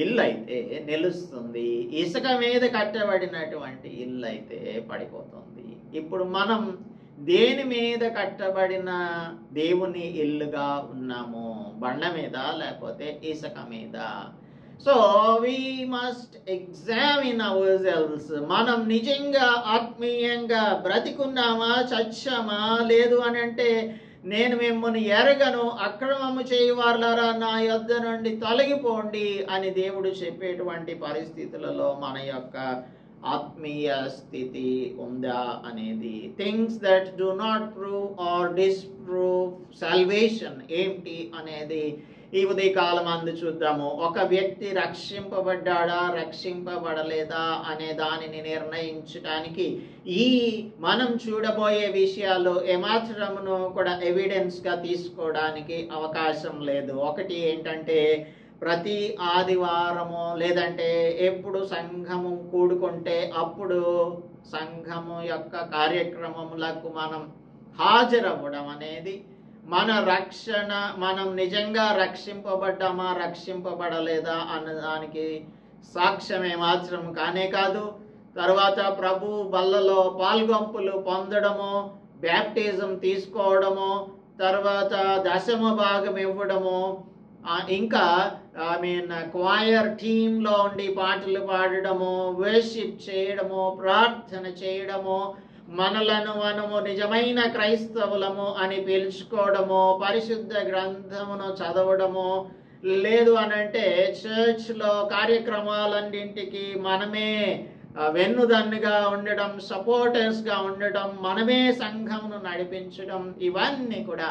[SPEAKER 1] ఇల్లు అయితే నిలుస్తుంది, ఇసుక మీద కట్టబడినటువంటి ఇల్లు అయితే పడిపోతుంది. ఇప్పుడు మనం దేని మీద కట్టబడిన దేవుని ఇల్లుగా ఉన్నాము? బండ మీద లేకపోతే ఇసుక మీద? So we must examine ourselves. మనం నిజంగా ఆత్మీయంగా బ్రతికున్నామా, చచ్చామా? లేదు అని అంటే నేను మిమ్మల్ని ఎరగను, అక్రమము చేయువారులారా నా యొద్ద నుండి తొలగిపోండి అని దేవుడు చెప్పేటువంటి పరిస్థితులలో మన యొక్క ఆత్మీయ స్థితి ఉందా అనేది, things that do not prove or disprove salvation ఏంటి అనేది ఈ ఉదయకాలం అందు చూద్దాము. ఒక వ్యక్తి రక్షింపబడ్డాడా రక్షింపబడలేదా అనే దానిని నిర్ణయించడానికి ఈ మనం చూడబోయే విషయాలు ఏమాత్రమును కూడా ఎవిడెన్స్గా తీసుకోవడానికి అవకాశం లేదు. ఒకటి ఏంటంటే, ప్రతి ఆదివారము లేదంటే ఎప్పుడు సంఘము కూడుకుంటే అప్పుడు సంఘము యొక్క కార్యక్రమములకు మనం హాజరవ్వడం అనేది మన రక్షణ, మనం నిజంగా రక్షింపబడ్డామా రక్షింపబడలేదా అన్నదానికి సాక్ష్యమే మాత్రం కానే కాదు. తర్వాత ప్రభు బల్లలో పాల్గొంపులు పొందడము, బ్యాప్టిజం తీసుకోవడము, తర్వాత దశమ భాగం ఇవ్వడము, ఇంకా క్వైర్ టీంలో ఉండి పాటలు పాడడము, వర్షిప్ చేయడము, ప్రార్థన చేయడము, మనలను మనము నిజమైన క్రైస్తవులము అని పిలుచుకోవడము, పరిశుద్ధ గ్రంథమును చదవడము, లేదు అనంటే చర్చ్లో కార్యక్రమాలన్నింటికి మనమే వెన్నుదన్నుగా ఉండడం, సపోర్టర్స్గా ఉండడం, మనమే సంఘమును నడిపించడం, ఇవన్నీ కూడా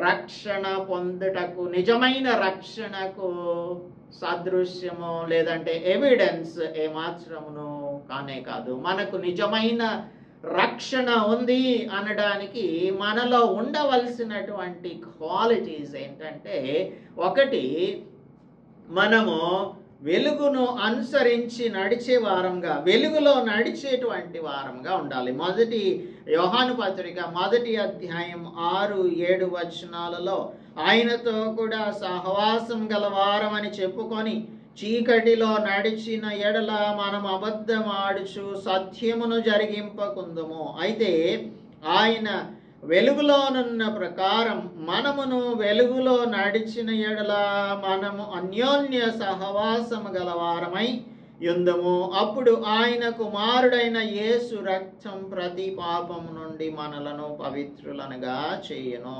[SPEAKER 1] రక్షణ పొందుటకు, నిజమైన రక్షణకు సాదృశ్యము లేదంటే ఎవిడెన్స్ ఏమాత్రమును కానే కాదు. మనకు నిజమైన రక్షణ ఉంది అనడానికి మనలో ఉండవలసినటువంటి క్వాలిటీస్ ఏంటంటే, ఒకటి, మనము వెలుగును అనుసరించి నడిచే వారంగా, వెలుగులో నడిచేటువంటి వారంగా ఉండాలి. మొదటి యోహాను పత్రిక 1వ అధ్యాయం 6-7 వచనాలలో ఆయనతో కూడా సహవాసం గలవారమని చెప్పుకొని చీకటిలో నడిచిన ఎడల మనం అబద్ధమాడుచు సత్యమును జరిగింపకుందుము. అయితే ఆయన వెలుగులోనున్న ప్రకారం మనమును వెలుగులో నడిచిన ఎడల మనము అన్యోన్య సహవాసము గలవారమై యుందము. అప్పుడు ఆయన కుమారుడైన యేసు రక్తం ప్రతి పాపము నుండి మనలను పవిత్రులనుగా చేయును.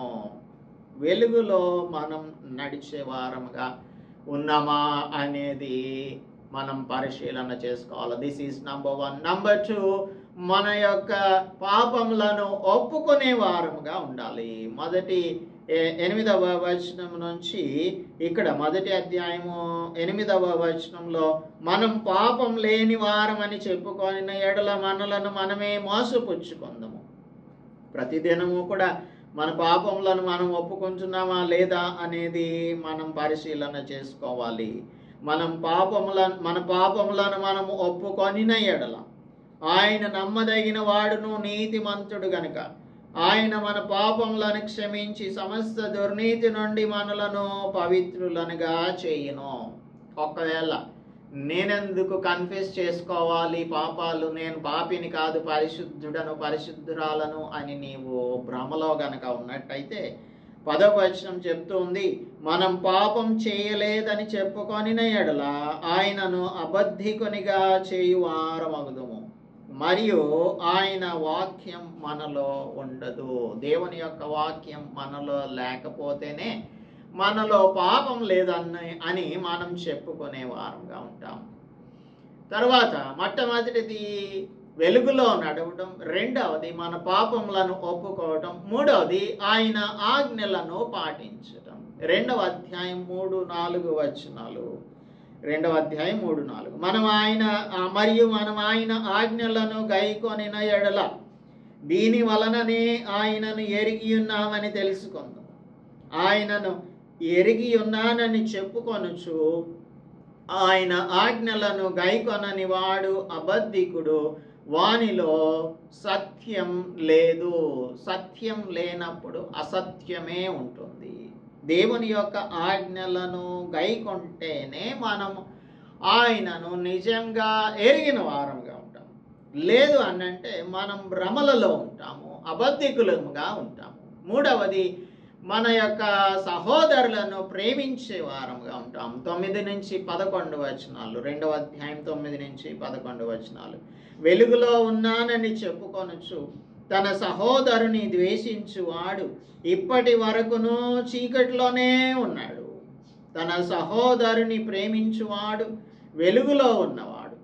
[SPEAKER 1] వెలుగులో మనం నడిచే వారముగా ఉన్నామా అనేది మనం పరిశీలన చేసుకోవాలి. This is number 1. నంబర్ 2, మన యొక్క పాపములను ఒప్పుకునే వారముగా ఉండాలి. మొదటి 8వ వచనం నుంచి ఇక్కడ 1వ అధ్యాయము 8వ వచనంలో మనం పాపం లేని వారమని చెప్పుకొని ఎడల మనలను మనమే మోసపుచ్చుకుందాము. ప్రతిదినము కూడా మన పాపములను మనం ఒప్పుకుంటున్నామా లేదా అనేది మనం పరిశీలన చేసుకోవాలి. మన పాపములను మనం ఒప్పుకొనిన ఎడల ఆయన నమ్మదగిన వాడును నీతిమంతుడు గనుక ఆయన మన పాపములను క్షమించి సమస్త దుర్నీతి నుండి మనలను పవిత్రులనుగా చేయును. ఒకవేళ నేనెందుకు కన్ఫెస్ చేసుకోవాలి పాపాలు, నేను పాపిని కాదు, పరిశుద్ధుడను పరిశుద్ధురాలను అని నీవు భ్రమలో గనక ఉన్నట్టయితే 10వ వచనం చెప్తుంది, మనం పాపం చేయలేదని చెప్పుకొనిన ఎడల ఆయనను అబద్ధికునిగా చేయువారమగుదుము, మరియు ఆయన వాక్యం మనలో ఉండదు. దేవుని యొక్క వాక్యం మనలో లేకపోతేనే మనలో పాపం లేదని మనం చెప్పుకునే వారంగా ఉంటాం. తర్వాత మొట్టమొదటిది వెలుగులో నడవడం, రెండవది మన పాపములను ఒప్పుకోవటం, మూడవది ఆయన ఆజ్ఞలను పాటించటం. 2వ అధ్యాయం 3-4 వచనాలు. 2వ అధ్యాయం 3-4 మనం ఆయన ఆజ్ఞలను గైకొనిన ఎడల దీని వలననే ఆయనను ఎరిగి ఉన్నామని తెలుసుకుందాం. ఆయనను ఎరిగి ఉన్నానని చెప్పుకొనుచు ఆయన ఆజ్ఞలను గైకొనని వాడు అబద్ధికుడు, వానిలో సత్యం లేదు. సత్యం లేనప్పుడు అసత్యమే ఉంటుంది. దేవుని యొక్క ఆజ్ఞలను గైకొంటేనే మనం ఆయనను నిజంగా ఎరిగిన వారంగా ఉంటాము. లేదు అనంటే మనం భ్రమలలో ఉంటాము, అబద్ధికులముగా ఉంటాము. మూడవది, మన యొక్క సహోదరులను ప్రేమించే వారంగా ఉంటాం. 9-11 వచనాలు. 2వ అధ్యాయం 9-11 వచనాలు. వెలుగులో ఉన్నానని చెప్పుకొనొచ్చు తన సహోదరుని ద్వేషించువాడు ఇప్పటి వరకును చీకటిలోనే ఉన్నాడు. తన సహోదరుని ప్రేమించువాడు వెలుగులో ఉన్నవాడు,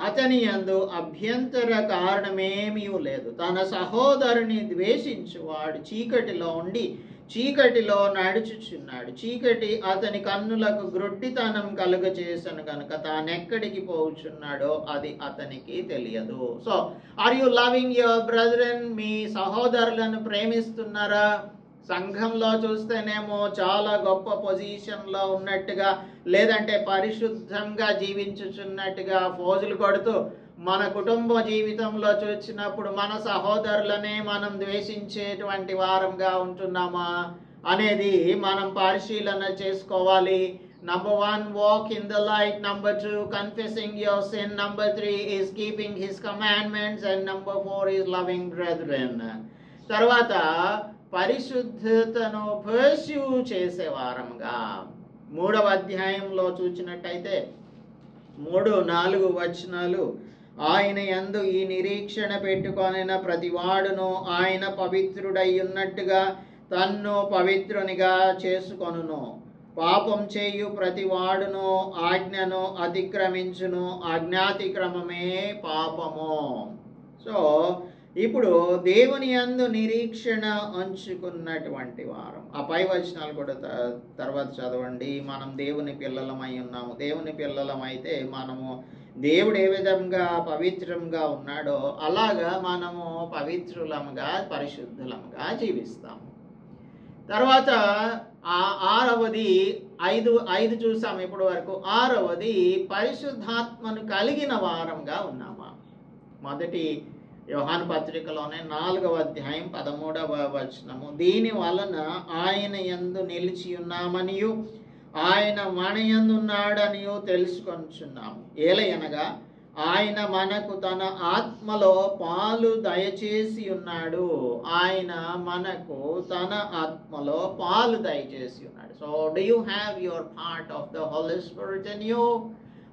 [SPEAKER 1] అతని యందు అభ్యంతర కారణమేమీ లేదు. తన సహోదరుని ద్వేషించువాడు చీకటిలో ఉండి చీకటిలో నడుచుచున్నాడు. చీకటి అతని కన్నులకు గ్రొడ్డితనం కలుగచేసను కనుక తానెక్కడికి పోచున్నాడో అది అతనికి తెలియదు. So are you loving your brethren? మీ సహోదరులను ప్రేమిస్తున్నారా? సంఘంలో చూస్తేనేమో చాలా గొప్ప పొజిషన్లో ఉన్నట్టుగా, లేదంటే పరిశుద్ధంగా జీవించుచున్నట్టుగా ఫోజులు కొడుతూ, మన కుటుంబ జీవితంలో చూసినప్పుడు మన సహోదరులనే మనం ద్వేషించేటువంటి వారంగా ఉంటున్నామా అనేది మనం పరిశీలన చేసుకోవాలి. Number 1, walk in the light. Number 2, confessing your sin. Number 3 is keeping his commandments. And number 4 is loving brethren. తర్వాత పరిశుద్ధతను పర్స్యూ చేసే వారంగా 3వ అధ్యాయంలో చూసినట్టయితే 3-4 వచనాలు, ఆయన యందు ఈ నిరీక్షణ పెట్టుకొనిన ప్రతివాడును ఆయన పవిత్రుడై ఉన్నట్టుగా తన్ను పవిత్రునిగా చేసుకొనును. పాపం చేయు ప్రతివాడును ఆజ్ఞను అతిక్రమించును, ఆజ్ఞాతిక్రమమే పాపము. సో ఇప్పుడు దేవుని యందు నిరీక్షణ ఉంచుకున్నటువంటి వారం. ఆ పై వచనాలు కూడా తర్వాత చదవండి. మనం దేవుని పిల్లలమై ఉన్నాము. దేవుని పిల్లలమైతే మనము దేవుడు ఏ విధంగా పవిత్రంగా ఉన్నాడో అలాగా మనము పవిత్రులముగా పరిశుద్ధులముగా జీవిస్తాము. తర్వాత 6వది 5 చూసాము ఇప్పటి వరకు. 6వది పరిశుద్ధాత్మను కలిగిన వారంగా ఉన్నామా? మొదటి యోహాను పత్రికలోనే 4వ అధ్యాయం 13వ వచనము, దీని వలన ఆయన యందు నిలిచి ఉన్నామనియు ఆయన మన యందు ఉన్నాడనియు తెలుసుకొనుచున్నాము. ఏలయనగా ఆయన మనకు తన ఆత్మలో పాలు దయచేసి ఉన్నాడు. ఆయన మనకు తన ఆత్మలో పాలు దయచేసి ఉన్నాడు. So do you have your part of the Holy Spirit in you?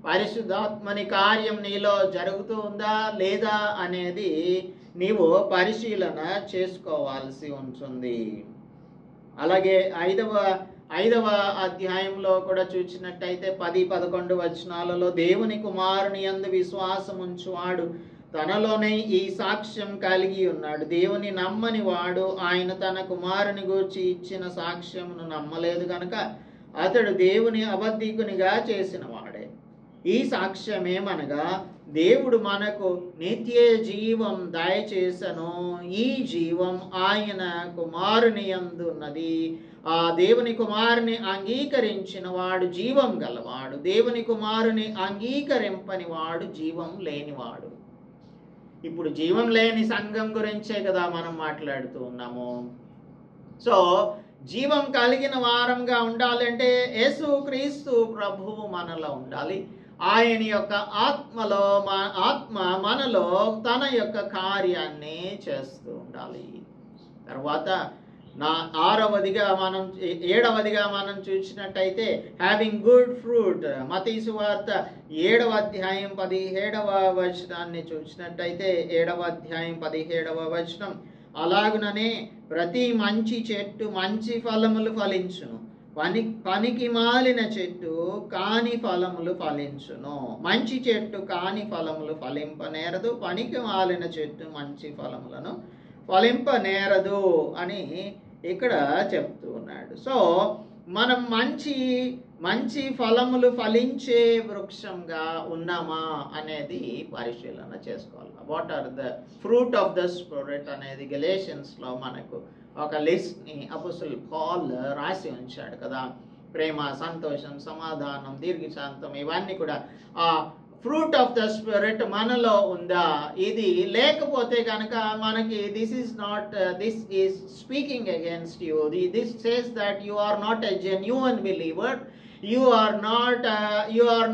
[SPEAKER 1] పరిశుద్ధాత్మని కార్యం నీలో జరుగుతూ ఉందా లేదా అనేది నీవు పరిశీలన చేసుకోవాల్సి ఉంటుంది. అలాగే 5వ అధ్యాయంలో కూడా చూసినట్టయితే 10-11 వచనాలలో, దేవుని కుమారుని యందు విశ్వాసం ఉంచువాడు తనలోనే ఈ సాక్ష్యం కలిగి ఉన్నాడు. దేవుని నమ్మని వాడు ఆయన తన కుమారుని గూర్చి ఇచ్చిన సాక్ష్యమును నమ్మలేదు కనుక అతడు దేవుని అబద్ధికునిగా చేసిన వాడే. ఈ సాక్ష్యమేమనగా దేవుడు మనకు నిత్య జీవం దయచేసను. ఈ జీవం ఆయన కుమారుని యందు ఉన్నది. ఆ దేవుని కుమారుని అంగీకరించిన వాడు జీవం గలవాడు. దేవుని కుమారుని అంగీకరింపని వాడు జీవం లేనివాడు. ఇప్పుడు జీవం లేని సంఘం గురించే కదా మనం మాట్లాడుతూ ఉన్నాము. సో జీవం కలిగిన వారంగా ఉండాలంటే యేసు క్రీస్తు ప్రభువు మనలో ఉండాలి. ఆయన యొక్క ఆత్మ మనలో తన యొక్క కార్యాన్ని చేస్తూ ఉండాలి. తర్వాత 7వదిగా మనం చూసినట్టయితే హ్యావింగ్ గుడ్ ఫ్రూట్. మత్తయి సువార్త 7వ అధ్యాయం 17వ వచనాన్ని చూసినట్టయితే 7వ అధ్యాయం 17వ వచనం, అలాగుననే ప్రతి మంచి చెట్టు మంచి ఫలములు ఫలించును, పనికి మాలిన చెట్టు కాని ఫలములు ఫలించును. మంచి చెట్టు కాని ఫలములు ఫలింపనేరదు, పనికి మాలిన చెట్టు మంచి ఫలములను ఫలింపనేరదు అని ఇక్కడ చెప్తూ ఉన్నాడు. సో మనం మంచి ఫలములు ఫలించే వృక్షంగా ఉన్నామా అనేది పరిశీలన చేసుకోవాలి. What are the fruit of the Spirit అనేది గెలేషియన్స్లో మనకు ఒక లిస్ట్ని అపోస్తలుడు పౌల్ రాసి ఉంచాడు కదా. ప్రేమ, సంతోషం, సమాధానం, దీర్ఘశాంతం, ఇవన్నీ కూడా ఆ ఫ్రూట్ ఆఫ్ ద స్పిరిట్ మనలో ఉందా? ఇది లేకపోతే కనుక మనకి this is speaking against you. This says that you are not a genuine believer. You are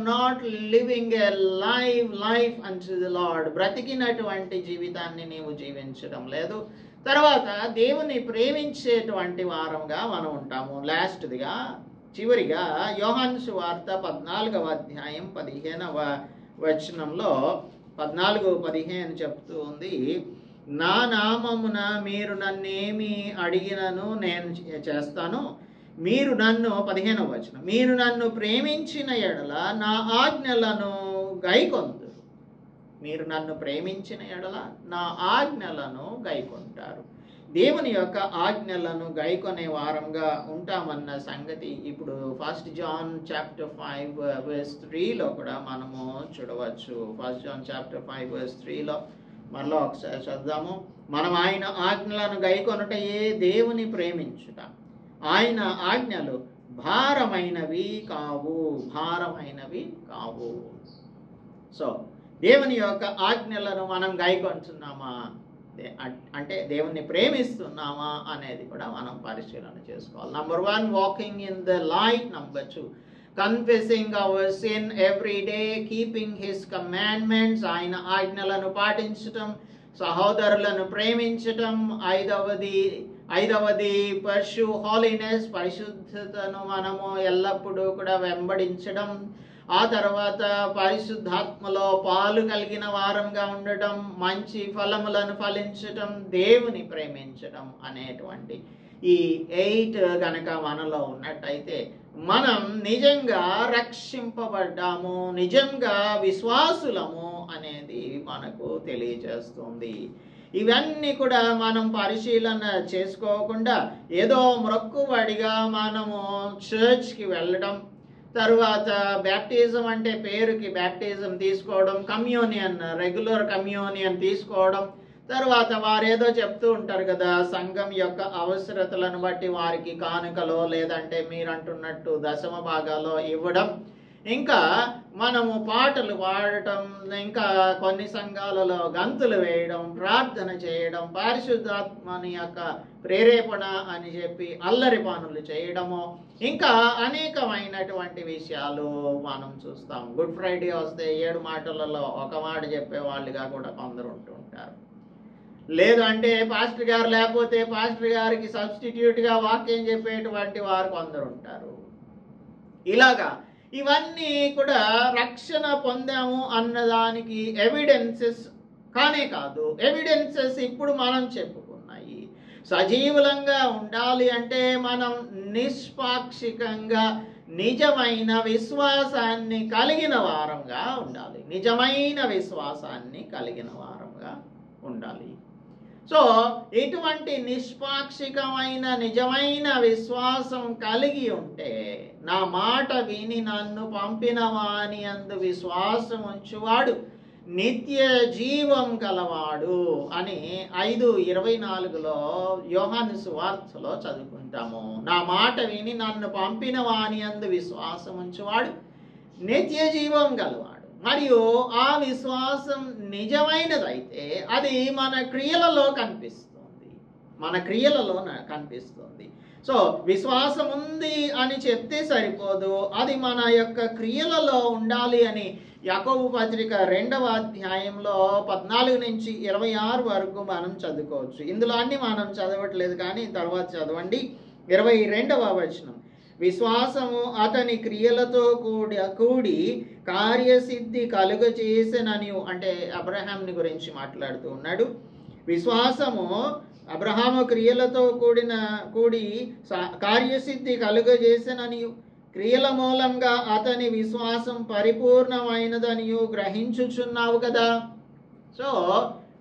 [SPEAKER 1] not living a life unto the Lord. బ్రతికినటువంటి జీవితాన్ని నీవు జీవించడం లేదు. తర్వాత దేవుని ప్రేమించేటువంటి వారంగా మనం ఉంటాము. లాస్ట్దిగా చివరిగా యోహాను సువార్త 14వ అధ్యాయం 15వ వచనంలో 14-15 చెప్తూ ఉంది, నా నామమున మీరు నన్నేమి అడిగినను నేను చేస్తాను. మీరు నన్ను 15వ వచనం, మీరు నన్ను ప్రేమించిన ఎడల నా ఆజ్ఞలను గైకొందురు. మీరు నన్ను ప్రేమించిన ఎడల నా ఆజ్ఞలను గైకొంటారు. దేవుని యొక్క ఆజ్ఞలను గైకొనే వారంగా ఉంటామన్న సంగతి ఇప్పుడు 1 John chapter 5 verse 3లో కూడా మనము చూడవచ్చు. 1 John chapter 5 verse 3లో మరలా ఒకసారి చదువుదాము. మనం ఆయన ఆజ్ఞలను గైకొనుటయే దేవుని ప్రేమించుట. ఆయన ఆజ్ఞలు భారమైనవి కావు. సో దేవుని యొక్క ఆజ్ఞలను మనం గైకొంటున్నామా, అంటే దేవుణ్ణి ప్రేమిస్తున్నామా అనేది కూడా మనం పరిశీలన చేసుకోవాలి. Number 1, walking in the light. Number 2, confessing hour sin every day, keeping his commandments. ఆయన ఆజ్ఞలను పాటించటం, సహోదరులను ప్రేమించటం. ఐదవది పర్ష్యూ హాలీనెస్, పరిశుద్ధతను మనము ఎల్లప్పుడూ కూడా వెంబడించడం. ఆ తర్వాత పరిశుద్ధాత్మలో పాలు కలిగిన వారంగా ఉండటం, మంచి ఫలములను ఫలించటం, దేవుని ప్రేమించటం అనేటువంటి ఈ 8 గనక మనలో ఉన్నట్టయితే మనం నిజంగా రక్షింపబడ్డాము, నిజంగా విశ్వాసులము అనేది మనకు తెలియజేస్తుంది. ఇవన్నీ కూడా మనం పరిశీలన చేసుకోకుండా ఏదో మొక్కుబడిగా మనము చర్చ్కి వెళ్ళడం, తర్వాత బ్యాప్టిజం అంటే పేరుకి బ్యాప్టిజం తీసుకోవడం, కమ్యూనియన్, రెగ్యులర్ కమ్యూనియన్ తీసుకోవడం, తర్వాత వారేదో చెప్తూ ఉంటారు కదా, సంఘం యొక్క అవసరతలను బట్టి వారికి కానుకలో లేదంటే మీరంటున్నట్టు దశమ భాగాలో ఇవ్వడం, ఇంకా మనము పాటలు పాడటం, ఇంకా కొన్ని సంఘాలలో గంతులు వేయడం, ప్రార్థన చేయడం, పరిశుద్ధాత్మని యొక్క ప్రేరేపణ అని చెప్పి అల్లరి పనులు చేయడము, ఇంకా అనేకమైనటువంటి విషయాలు మనం చూస్తాం. గుడ్ ఫ్రైడే వస్తే 7 మాటలలో ఒక మాట చెప్పే వాళ్ళుగా కూడా కొందరు ఉంటూ ఉంటారు. లేదు అంటే పాస్టర్ గారు లేకపోతే పాస్టర్ గారికి సబ్స్టిట్యూట్గా వాక్యం చెప్పేటువంటి వారు కొందరు ఉంటారు. ఇలాగా ఇవన్నీ కూడా రక్షణ పొందాము అన్నదానికి ఎవిడెన్సెస్ కానే కాదు. ఎవిడెన్సెస్ ఇప్పుడు మనం చెప్పుకున్నాయి. సజీవులంగా ఉండాలి అంటే మనం నిష్పాక్షికంగా నిజమైన విశ్వాసాన్ని కలిగిన వారంగా ఉండాలి. నిజమైన విశ్వాసాన్ని కలిగిన వారంగా ఉండాలి. సో ఇటువంటి నిష్పాక్షికమైన నిజమైన విశ్వాసం కలిగి ఉంటే, నా మాట విని నన్ను పంపిన వాని యందు విశ్వాసం ఉంచువాడు నిత్య జీవం గలవాడు అని 5:24లో యోహాను సువార్తలో చదువుకుంటాము. నా మాట విని నన్ను పంపిన వాని యందు విశ్వాసం ఉంచువాడు నిత్య జీవం గలవాడు. మరియు ఆ విశ్వాసం నిజమైనదైతే అది మన క్రియలలో కనిపిస్తుంది. సో విశ్వాసం ఉంది అని చెప్తే సరిపోదు, అది మన యొక్క క్రియలలో ఉండాలి అని యాకోబు పత్రిక 2వ అధ్యాయంలో 14 నుంచి 26 వరకు మనం చదువుకోవచ్చు. ఇందులో అన్ని మనం చదవట్లేదు, కానీ తర్వాత చదవండి. 22వ వచనం, విశ్వాసము అతని క్రియలతో కూడి కార్యసిద్ధి కలుగజేసెనని, అంటే అబ్రహాంని గురించి మాట్లాడుతూ ఉన్నాడు. విశ్వాసము అబ్రహాము క్రియలతో కూడి కార్యసిద్ధి కలుగజేసెనని, క్రియల మూలంగా అతని విశ్వాసం పరిపూర్ణమైనదనియు గ్రహించుచున్నావు కదా. సో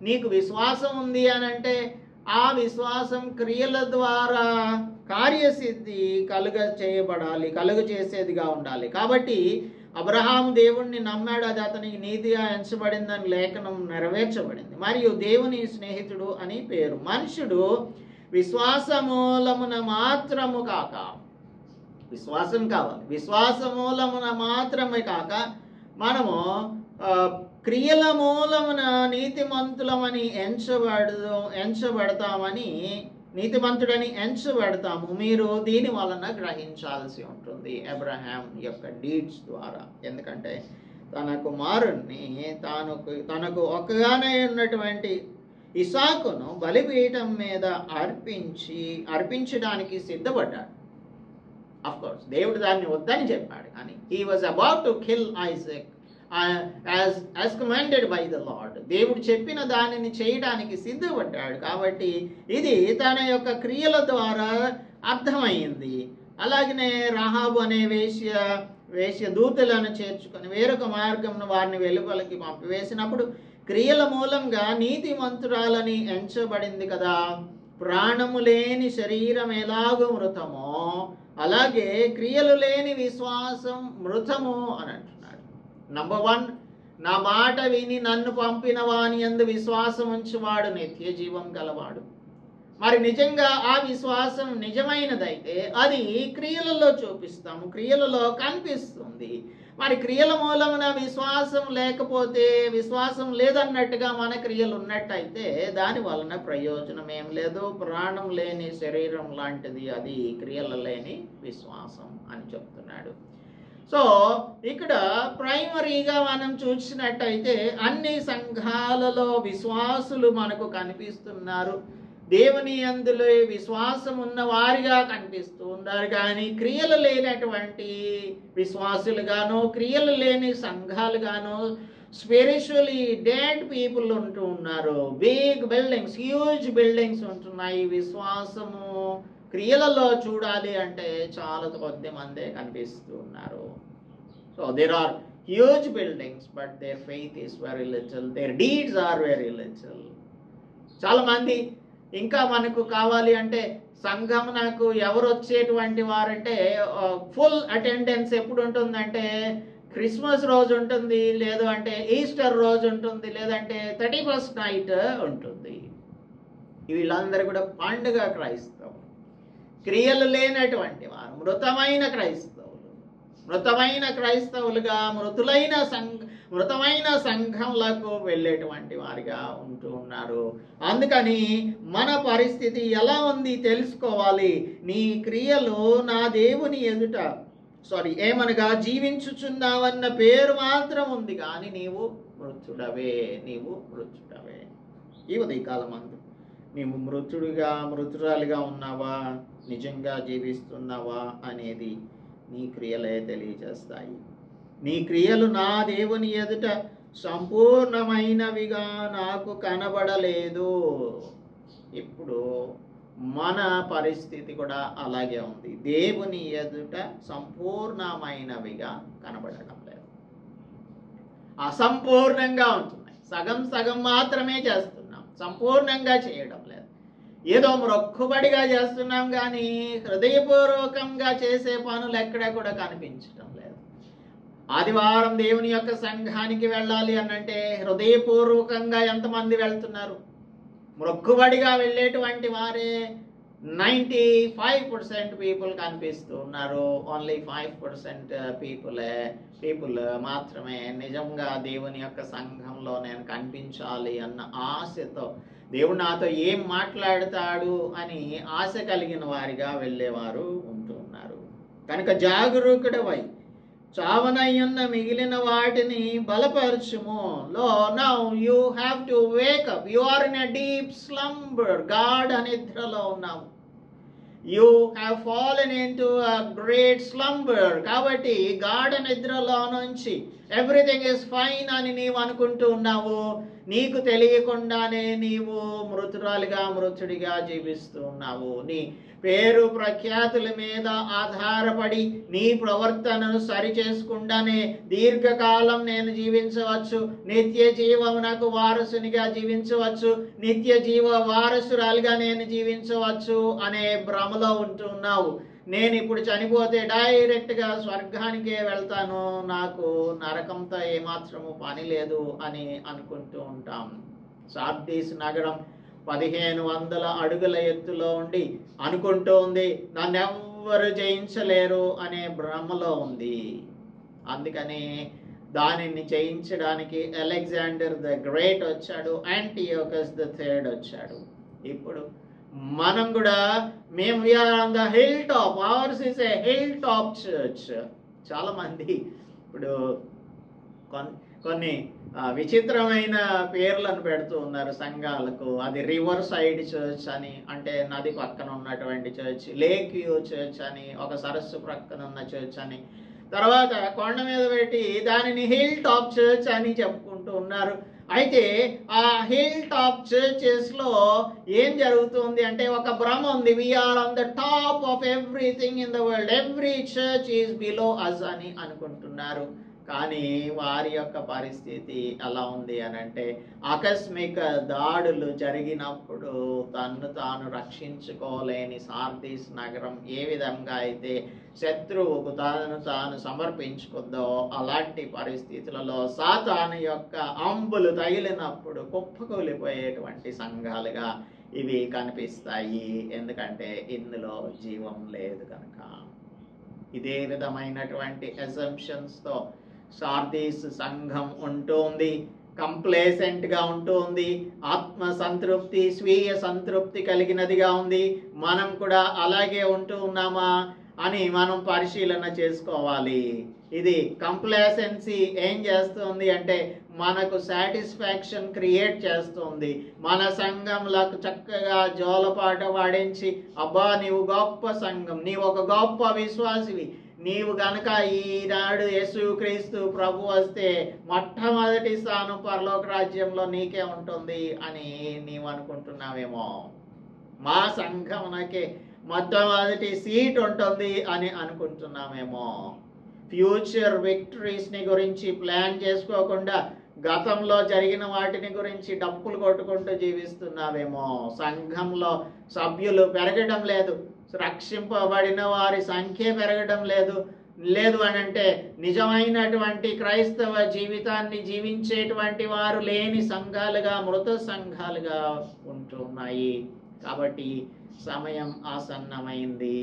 [SPEAKER 1] నీకు విశ్వాసం ఉంది అని అంటే ఆ విశ్వాసం క్రియల ద్వారా కార్యసిద్ధి కలుగజేసేదిగా ఉండాలి. కాబట్టి అబ్రహాము దేవుణ్ణి నమ్మాడు, అది అతనికి నీతిగా ఎంచబడిందని లేఖనం నెరవేర్చబడింది. మరియు దేవుని స్నేహితుడు అని పేరు. మనుషుడు విశ్వాసమూలమున మాత్రము కాక, విశ్వాసం కావాలి, విశ్వాసమూలమున మాత్రమే కాక మనము క్రియల మూలమున నీతిమంతులమని నీతిమంతుడని ఎంచబడతాము. మీరు దీని వలన గ్రహించాల్సి ఉంటుంది అబ్రహాం యొక్క డీడ్స్ ద్వారా. ఎందుకంటే తన కుమారుణ్ణి తనకు ఒక్కగానే ఉన్నటువంటి ఇసాకును బలిపీఠం మీద అర్పించడానికి సిద్ధపడ్డాడు. అఫ్ కోర్స్ దేవుడు దాన్ని వద్దని చెప్పాడు, కానీ he was about to kill Isaac as commanded by the Lord. దేవుడు చెప్పిన దానిని చేయడానికి సిద్ధపడ్డాడు. కాబట్టి ఇది తన యొక్క క్రియల ద్వారా అర్థమైంది. అలాగనే రాహాబు అనే వేశ్య దూతలను చేర్చుకొని వేరొక మార్గంను వారిని వెలుపలికి పంపివేసినప్పుడు క్రియల మూలంగా నీతిమంతురాలని ఎంచబడింది కదా. ప్రాణము లేని శరీరం ఎలాగో మృతమో అలాగే క్రియలు లేని విశ్వాసం మృతము అని అంటున్నాడు. నంబర్ 1, నా మాట విని నన్ను పంపిన వాని యందు విశ్వాసం ఉంచువాడు నిత్య జీవం గలవాడు. మరి నిజంగా ఆ విశ్వాసం నిజమైనదైతే అది క్రియలలో చూపిస్తాము, క్రియలలో కనిపిస్తుంది. మరి క్రియల మూలమున విశ్వాసం లేకపోతే, విశ్వాసం లేదన్నట్టుగా మన క్రియలు ఉన్నట్టయితే దాని వలన ప్రయోజనం ఏం లేదు. ప్రాణం లేని శరీరం లాంటిది అది క్రియలు లేని విశ్వాసం అని చెప్తున్నాడు. సో ఇక్కడ ప్రైమరీగా మనం చూసినట్టయితే అన్ని సంఘాలలో విశ్వాసులు మనకు కనిపిస్తున్నారు. దేవుని యందులో విశ్వాసం ఉన్న వారిగా కనిపిస్తూ ఉన్నారు. కానీ క్రియలు లేనటువంటి విశ్వాసులుగాను, క్రియలు లేని సంఘాలుగాను, స్పిరిచువలీ డెడ్ పీపుల్ ఉంటూ ఉన్నారు. బిగ్ బిల్డింగ్స్, హ్యూజ్ బిల్డింగ్స్ ఉంటున్నాయి. విశ్వాసము క్రియలలో చూడాలి అంటే చాలా కొద్ది మందే కనిపిస్తూ ఉన్నారు. So there are huge buildings but their faith is very little, their deeds are very little. చాలా మంది ఇంకా మనకు కావాలి అంటే సంఘం నాకు ఎవరు వచ్చేటువంటి వారంటే ఫుల్ అటెండెన్స్ ఎప్పుడు ఉంటుందంటే క్రిస్మస్ రోజు ఉంటుంది, లేదు అంటే ఈస్టర్ రోజు ఉంటుంది, లేదంటే 31st నైట్ ఉంటుంది. వీళ్ళందరూ కూడా పండుగ క్రైస్తవులు. క్రియలు లేనటువంటి వారు మృతమైన క్రైస్తవులు. మృతమైన క్రైస్తవులుగా మృతమైన సంఘంలకు వెళ్ళేటువంటి వారిగా ఉంటూ ఉన్నారు. అందుకని మన పరిస్థితి ఎలా ఉంది తెలుసుకోవాలి. నీ క్రియలు నా దేవుని ఎదుట ఏమనగా జీవించుచున్నావన్న పేరు మాత్రం ఉంది, కానీ నీవు మృతుడవే. ఈ ఉదయకాలం అందు నీవు మృతురాలిగా ఉన్నావా, నిజంగా జీవిస్తున్నావా అనేది నీ క్రియలే తెలియజేస్తాయి. నీ క్రియలు నా దేవుని ఎదుట సంపూర్ణమైనవిగా నాకు కనబడలేదు. ఇప్పుడు మన పరిస్థితి కూడా అలాగే ఉంది. దేవుని ఎదుట సంపూర్ణమైనవిగా కనబడడం లేదు, అసంపూర్ణంగా ఉంటున్నాయి. సగం మాత్రమే చేస్తున్నాం, సంపూర్ణంగా చేయడం లేదు. ఏదో మొక్కుబడిగా చేస్తున్నాం కానీ హృదయపూర్వకంగా చేసే పనులు ఎక్కడ కూడా కనిపించడం లేదు. ఆదివారం దేవుని యొక్క సంఘానికి వెళ్ళాలి అనంటే హృదయపూర్వకంగా ఎంతమంది వెళ్తున్నారు? మొక్కుబడిగా వెళ్ళేటువంటి వారే 95% పీపుల్ కనిపిస్తూ ఉన్నారు. ఓన్లీ 5% పీపుల్ మాత్రమే నిజంగా దేవుని యొక్క సంఘంలో నేను కనిపించాలి అన్న ఆశతో, దేవుడు నాతో ఏం మాట్లాడతాడు అని ఆశ కలిగిన వారిగా వెళ్ళేవారు ఉంటూ ఉన్నారు. కనుక జాగరూకుడవై చావనయ్యున్న మిగిలిన వాటిని బలపరచుము. Now you have to wake up. You are in a deep slumber. గాఢ నిద్రలో ఉన్నావు. You have fallen into a great slumber. కాబట్టి గాఢ నిద్రలో నుంచి ఎవ్రీథింగ్ ఇస్ ఫైన్ అని నీవు అనుకుంటూ ఉన్నావు. నీకు తెలియకుండానే నీవు మృతుడిగా జీవిస్తూ ఉన్నావు. నీ పేరు ప్రఖ్యాతుల మీద ఆధారపడి నీ ప్రవర్తనను సరి చేసుకుండానే దీర్ఘకాలం నేను జీవించవచ్చు, నిత్య జీవమునకు వారసునిగా జీవించవచ్చు, నిత్య జీవ వారసురాలుగా నేను జీవించవచ్చు అనే భ్రమలో ఉంటూ ఉన్నావు. నేను ఇప్పుడు చనిపోతే డైరెక్ట్గా స్వర్గానికే వెళ్తాను, నాకు నరకంతో ఏమాత్రము పని లేదు అని అనుకుంటూ ఉంటాం. సార్దీస్ నగరం 1500 అడుగుల ఎత్తులో ఉండి అనుకుంటూ ఉంది నన్ను ఎవ్వరు జయించలేరు అనే భ్రమలో ఉంది. అందుకని దానిని జయించడానికి అలెగ్జాండర్ ద గ్రేట్ వచ్చాడు, యాంటియోకస్ ద థర్డ్ వచ్చాడు. ఇప్పుడు మనం కూడా we are on the hill top. Ours is a hill top church. చాలా మంది ఇప్పుడు కొన్ని విచిత్రమైన పేర్లను పెడుతూ ఉన్నారు సంఘాలకు. అది రివర్ సైడ్ చర్చ్ అని, అంటే నది పక్కన ఉన్నటువంటి చర్చ్, లేక్ వ్యూ చర్చ్ అని, ఒక సరస్సు ప్రక్కన ఉన్న చర్చ్ అని, తర్వాత కొండ మీద పెట్టి దానిని హిల్ టాప్ చర్చ్ అని చెప్పుకుంటూ ఉన్నారు. అయితే ఆ హిల్ టాప్ చర్చెస్లో ఏం జరుగుతుంది అంటే ఒక భ్రమ ఉంది. We are on the top of everything in the world, every church is below us అని అనుకుంటున్నారు. కానీ వారి యొక్క పరిస్థితి ఎలా ఉంది అని అంటే, ఆకస్మిక దాడులు జరిగినప్పుడు తన్ను తాను రక్షించుకోలేని సార్దీస్ నగరం ఏ విధంగా అయితే శత్రువుకు తనను తాను సమర్పించుకుందో, అలాంటి పరిస్థితులలో సాతాను యొక్క అంబులు తగిలినప్పుడు కుప్పకూలిపోయేటువంటి సంఘాలుగా ఇవి కనిపిస్తాయి. ఎందుకంటే ఇందులో జీవం లేదు కనుక. ఇదే విధమైనటువంటి అసంప్షన్స్తో సార్దీస్ సంఘం ఉంటుంది. కంప్లేసెంట్గా ఉంటుంది, ఆత్మ సంతృప్తి, స్వీయ సంతృప్తి కలిగినదిగా ఉంది. మనం కూడా అలాగే ఉంటూ ఉన్నామా అని మనం పరిశీలన చేసుకోవాలి. ఇది కంప్లేసెన్సీ ఏం చేస్తుంది అంటే మనకు సాటిస్ఫాక్షన్ క్రియేట్ చేస్తుంది. మన సంఘంలకు చక్కగా జోలపాట పాడించి, అబ్బా నీవు గొప్ప సంఘం, నీవు ఒక గొప్ప విశ్వాసివి, నీవు గనక ఈనాడు యేసుక్రీస్తు ప్రభు వస్తే మొట్టమొదటి స్థానం పరలోక రాజ్యంలో నీకే ఉంటుంది అని నీవు అనుకుంటున్నావేమో. మా సంఘంకే మొట్టమొదటి సీట్ ఉంటుంది అని అనుకుంటున్నామేమో. ఫ్యూచర్ విక్టరీస్ని గురించి ప్లాన్ చేసుకోకుండా గతంలో జరిగిన వాటిని గురించి డప్పులు కొట్టుకుంటూ జీవిస్తున్నావేమో. సంఘంలో సభ్యులు పెరగడం లేదు, రక్షింపబడిన వారి సంఖ్య పెరగడం లేదు అని అంటే నిజమైనటువంటి క్రైస్తవ జీవితాన్ని జీవించేటువంటి వారు లేని సంఘాలుగా, మృత సంఘాలుగా ఉంటున్నాయి. కాబట్టి సమయం ఆసన్నమైంది.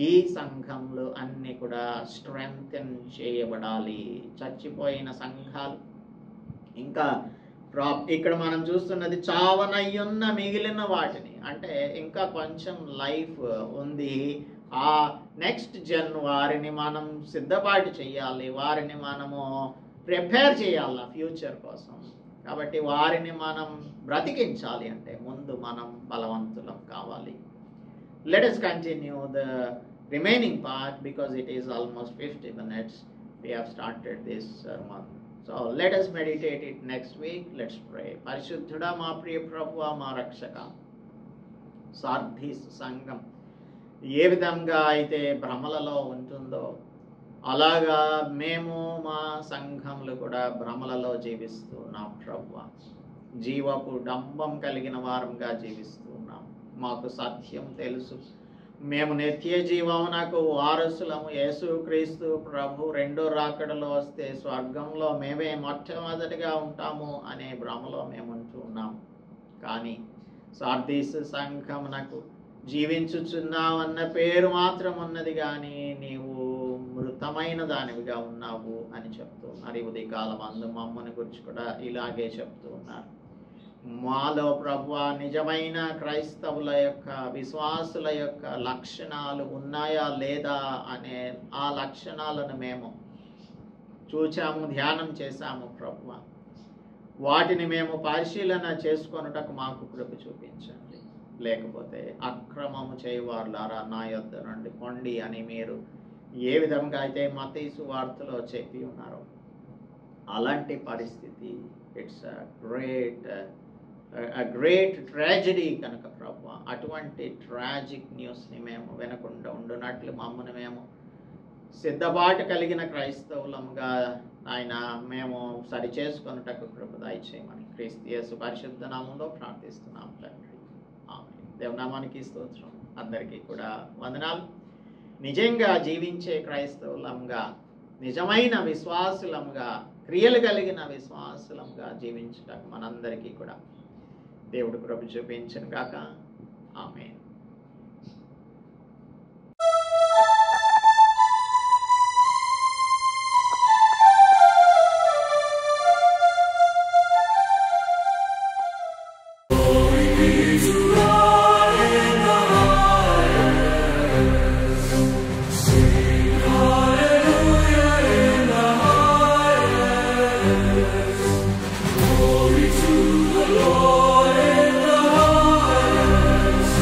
[SPEAKER 1] ఈ సంఘంలో అన్ని కూడా స్ట్రెంగ్తెన్ చేయబడాలి. చచ్చిపోయిన సంఘాలు, ఇంకా ఇక్కడ మనం చూస్తున్నది చావనయ్యున్న మిగిలిన వాటిని, అంటే ఇంకా కొంచెం లైఫ్ ఉంది. ఆ నెక్స్ట్ జన్ వారిని మనం సిద్ధపాటు చేయాలి, వారిని మనము ప్రిపేర్ చేయాలి ఫ్యూచర్ కోసం. కాబట్టి వారిని మనం బ్రతికించాలి అంటే ముందు మనం బలవంతులం కావాలి. Let us continue the remaining part because it is almost 50 minutes. We have started this sermon. So let us meditate it next week. Let's pray. పరిశుద్ధుడా మా ప్రియ ప్రభువా, మా రక్షక, సార్దీస్ సంఘం ఏ విధంగా అయితే భ్రమలలో ఉంటుందో అలాగా మేము మా సంఘంలో కూడా భ్రమలలో జీవిస్తున్నాం ప్రభువా. జీవపు డంబం కలిగిన వారంగా జీవిస్తున్నాం. మాకు సత్యం తెలుసు, మేము నిత్య జీవమునకు వారసులము. యేసుక్రీస్తు ప్రభు రెండో రాకడలో వస్తే స్వర్గంలో మేమే మొట్టమొదటిగా ఉంటాము అనే భ్రమలో మేము ఉంటున్నాం. కానీ సార్దీస్ సంఘమునకు జీవించుచున్నావన్న పేరు మాత్రం ఉన్నది, కానీ నీవు మృతమైన దానివిగా ఉన్నావు అని చెప్తూ ఉన్నారు. ఈ ఉదయకాలం అందు మమ్మల్ని గురించి కూడా ఇలాగే చెప్తూ ఉన్నారు. మాలో ప్రభువా నిజమైన క్రైస్తవుల యొక్క, విశ్వాసుల యొక్క లక్షణాలు ఉన్నాయా లేదా అనే ఆ లక్షణాలను మేము చూచాము, ధ్యానం చేశాము ప్రభువా. వాటిని మేము పరిశీలన చేసుకొనుటకు మాకు కృప చూపించండి. లేకపోతే అక్రమము చేయవారులారా నా యొద్ద నుండి పొండి అని మీరు ఏ విధంగా అయితే మత్తయి సువార్తలో చెప్పి ఉన్నారో అలాంటి పరిస్థితి, ఇట్స్ గ్రేట్ ట్రాజడీ కనుక ప్రభు, అటువంటి ట్రాజిక్ న్యూస్ని మేము వినకుండా ఉండునట్లు మమ్మల్ని మేము సిద్ధపాటు కలిగిన క్రైస్తవులముగా ఆయన మేము సరిచేసుకొనుటకు కృప దయచేయమని క్రీస్తు యేసు పరిశుద్ధ నామములో ప్రార్థిస్తున్నాం తండ్రి. ఆమేన్. దేవునామానికి స్తోత్రం. అందరికీ కూడా వందనాలు. నిజంగా జీవించే క్రైస్తవులంగా, నిజమైన విశ్వాసులంగా, క్రియలు కలిగిన విశ్వాసులంగా జీవించటకు మనందరికీ కూడా దేవుడు కృప చూపించను గాక. ఆమేన్.
[SPEAKER 2] Glory to the Lord in the highest.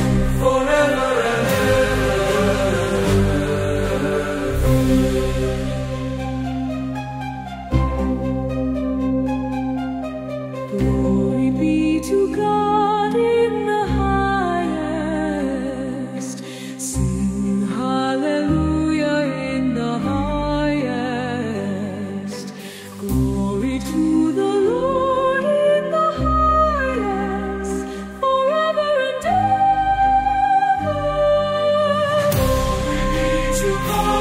[SPEAKER 2] to call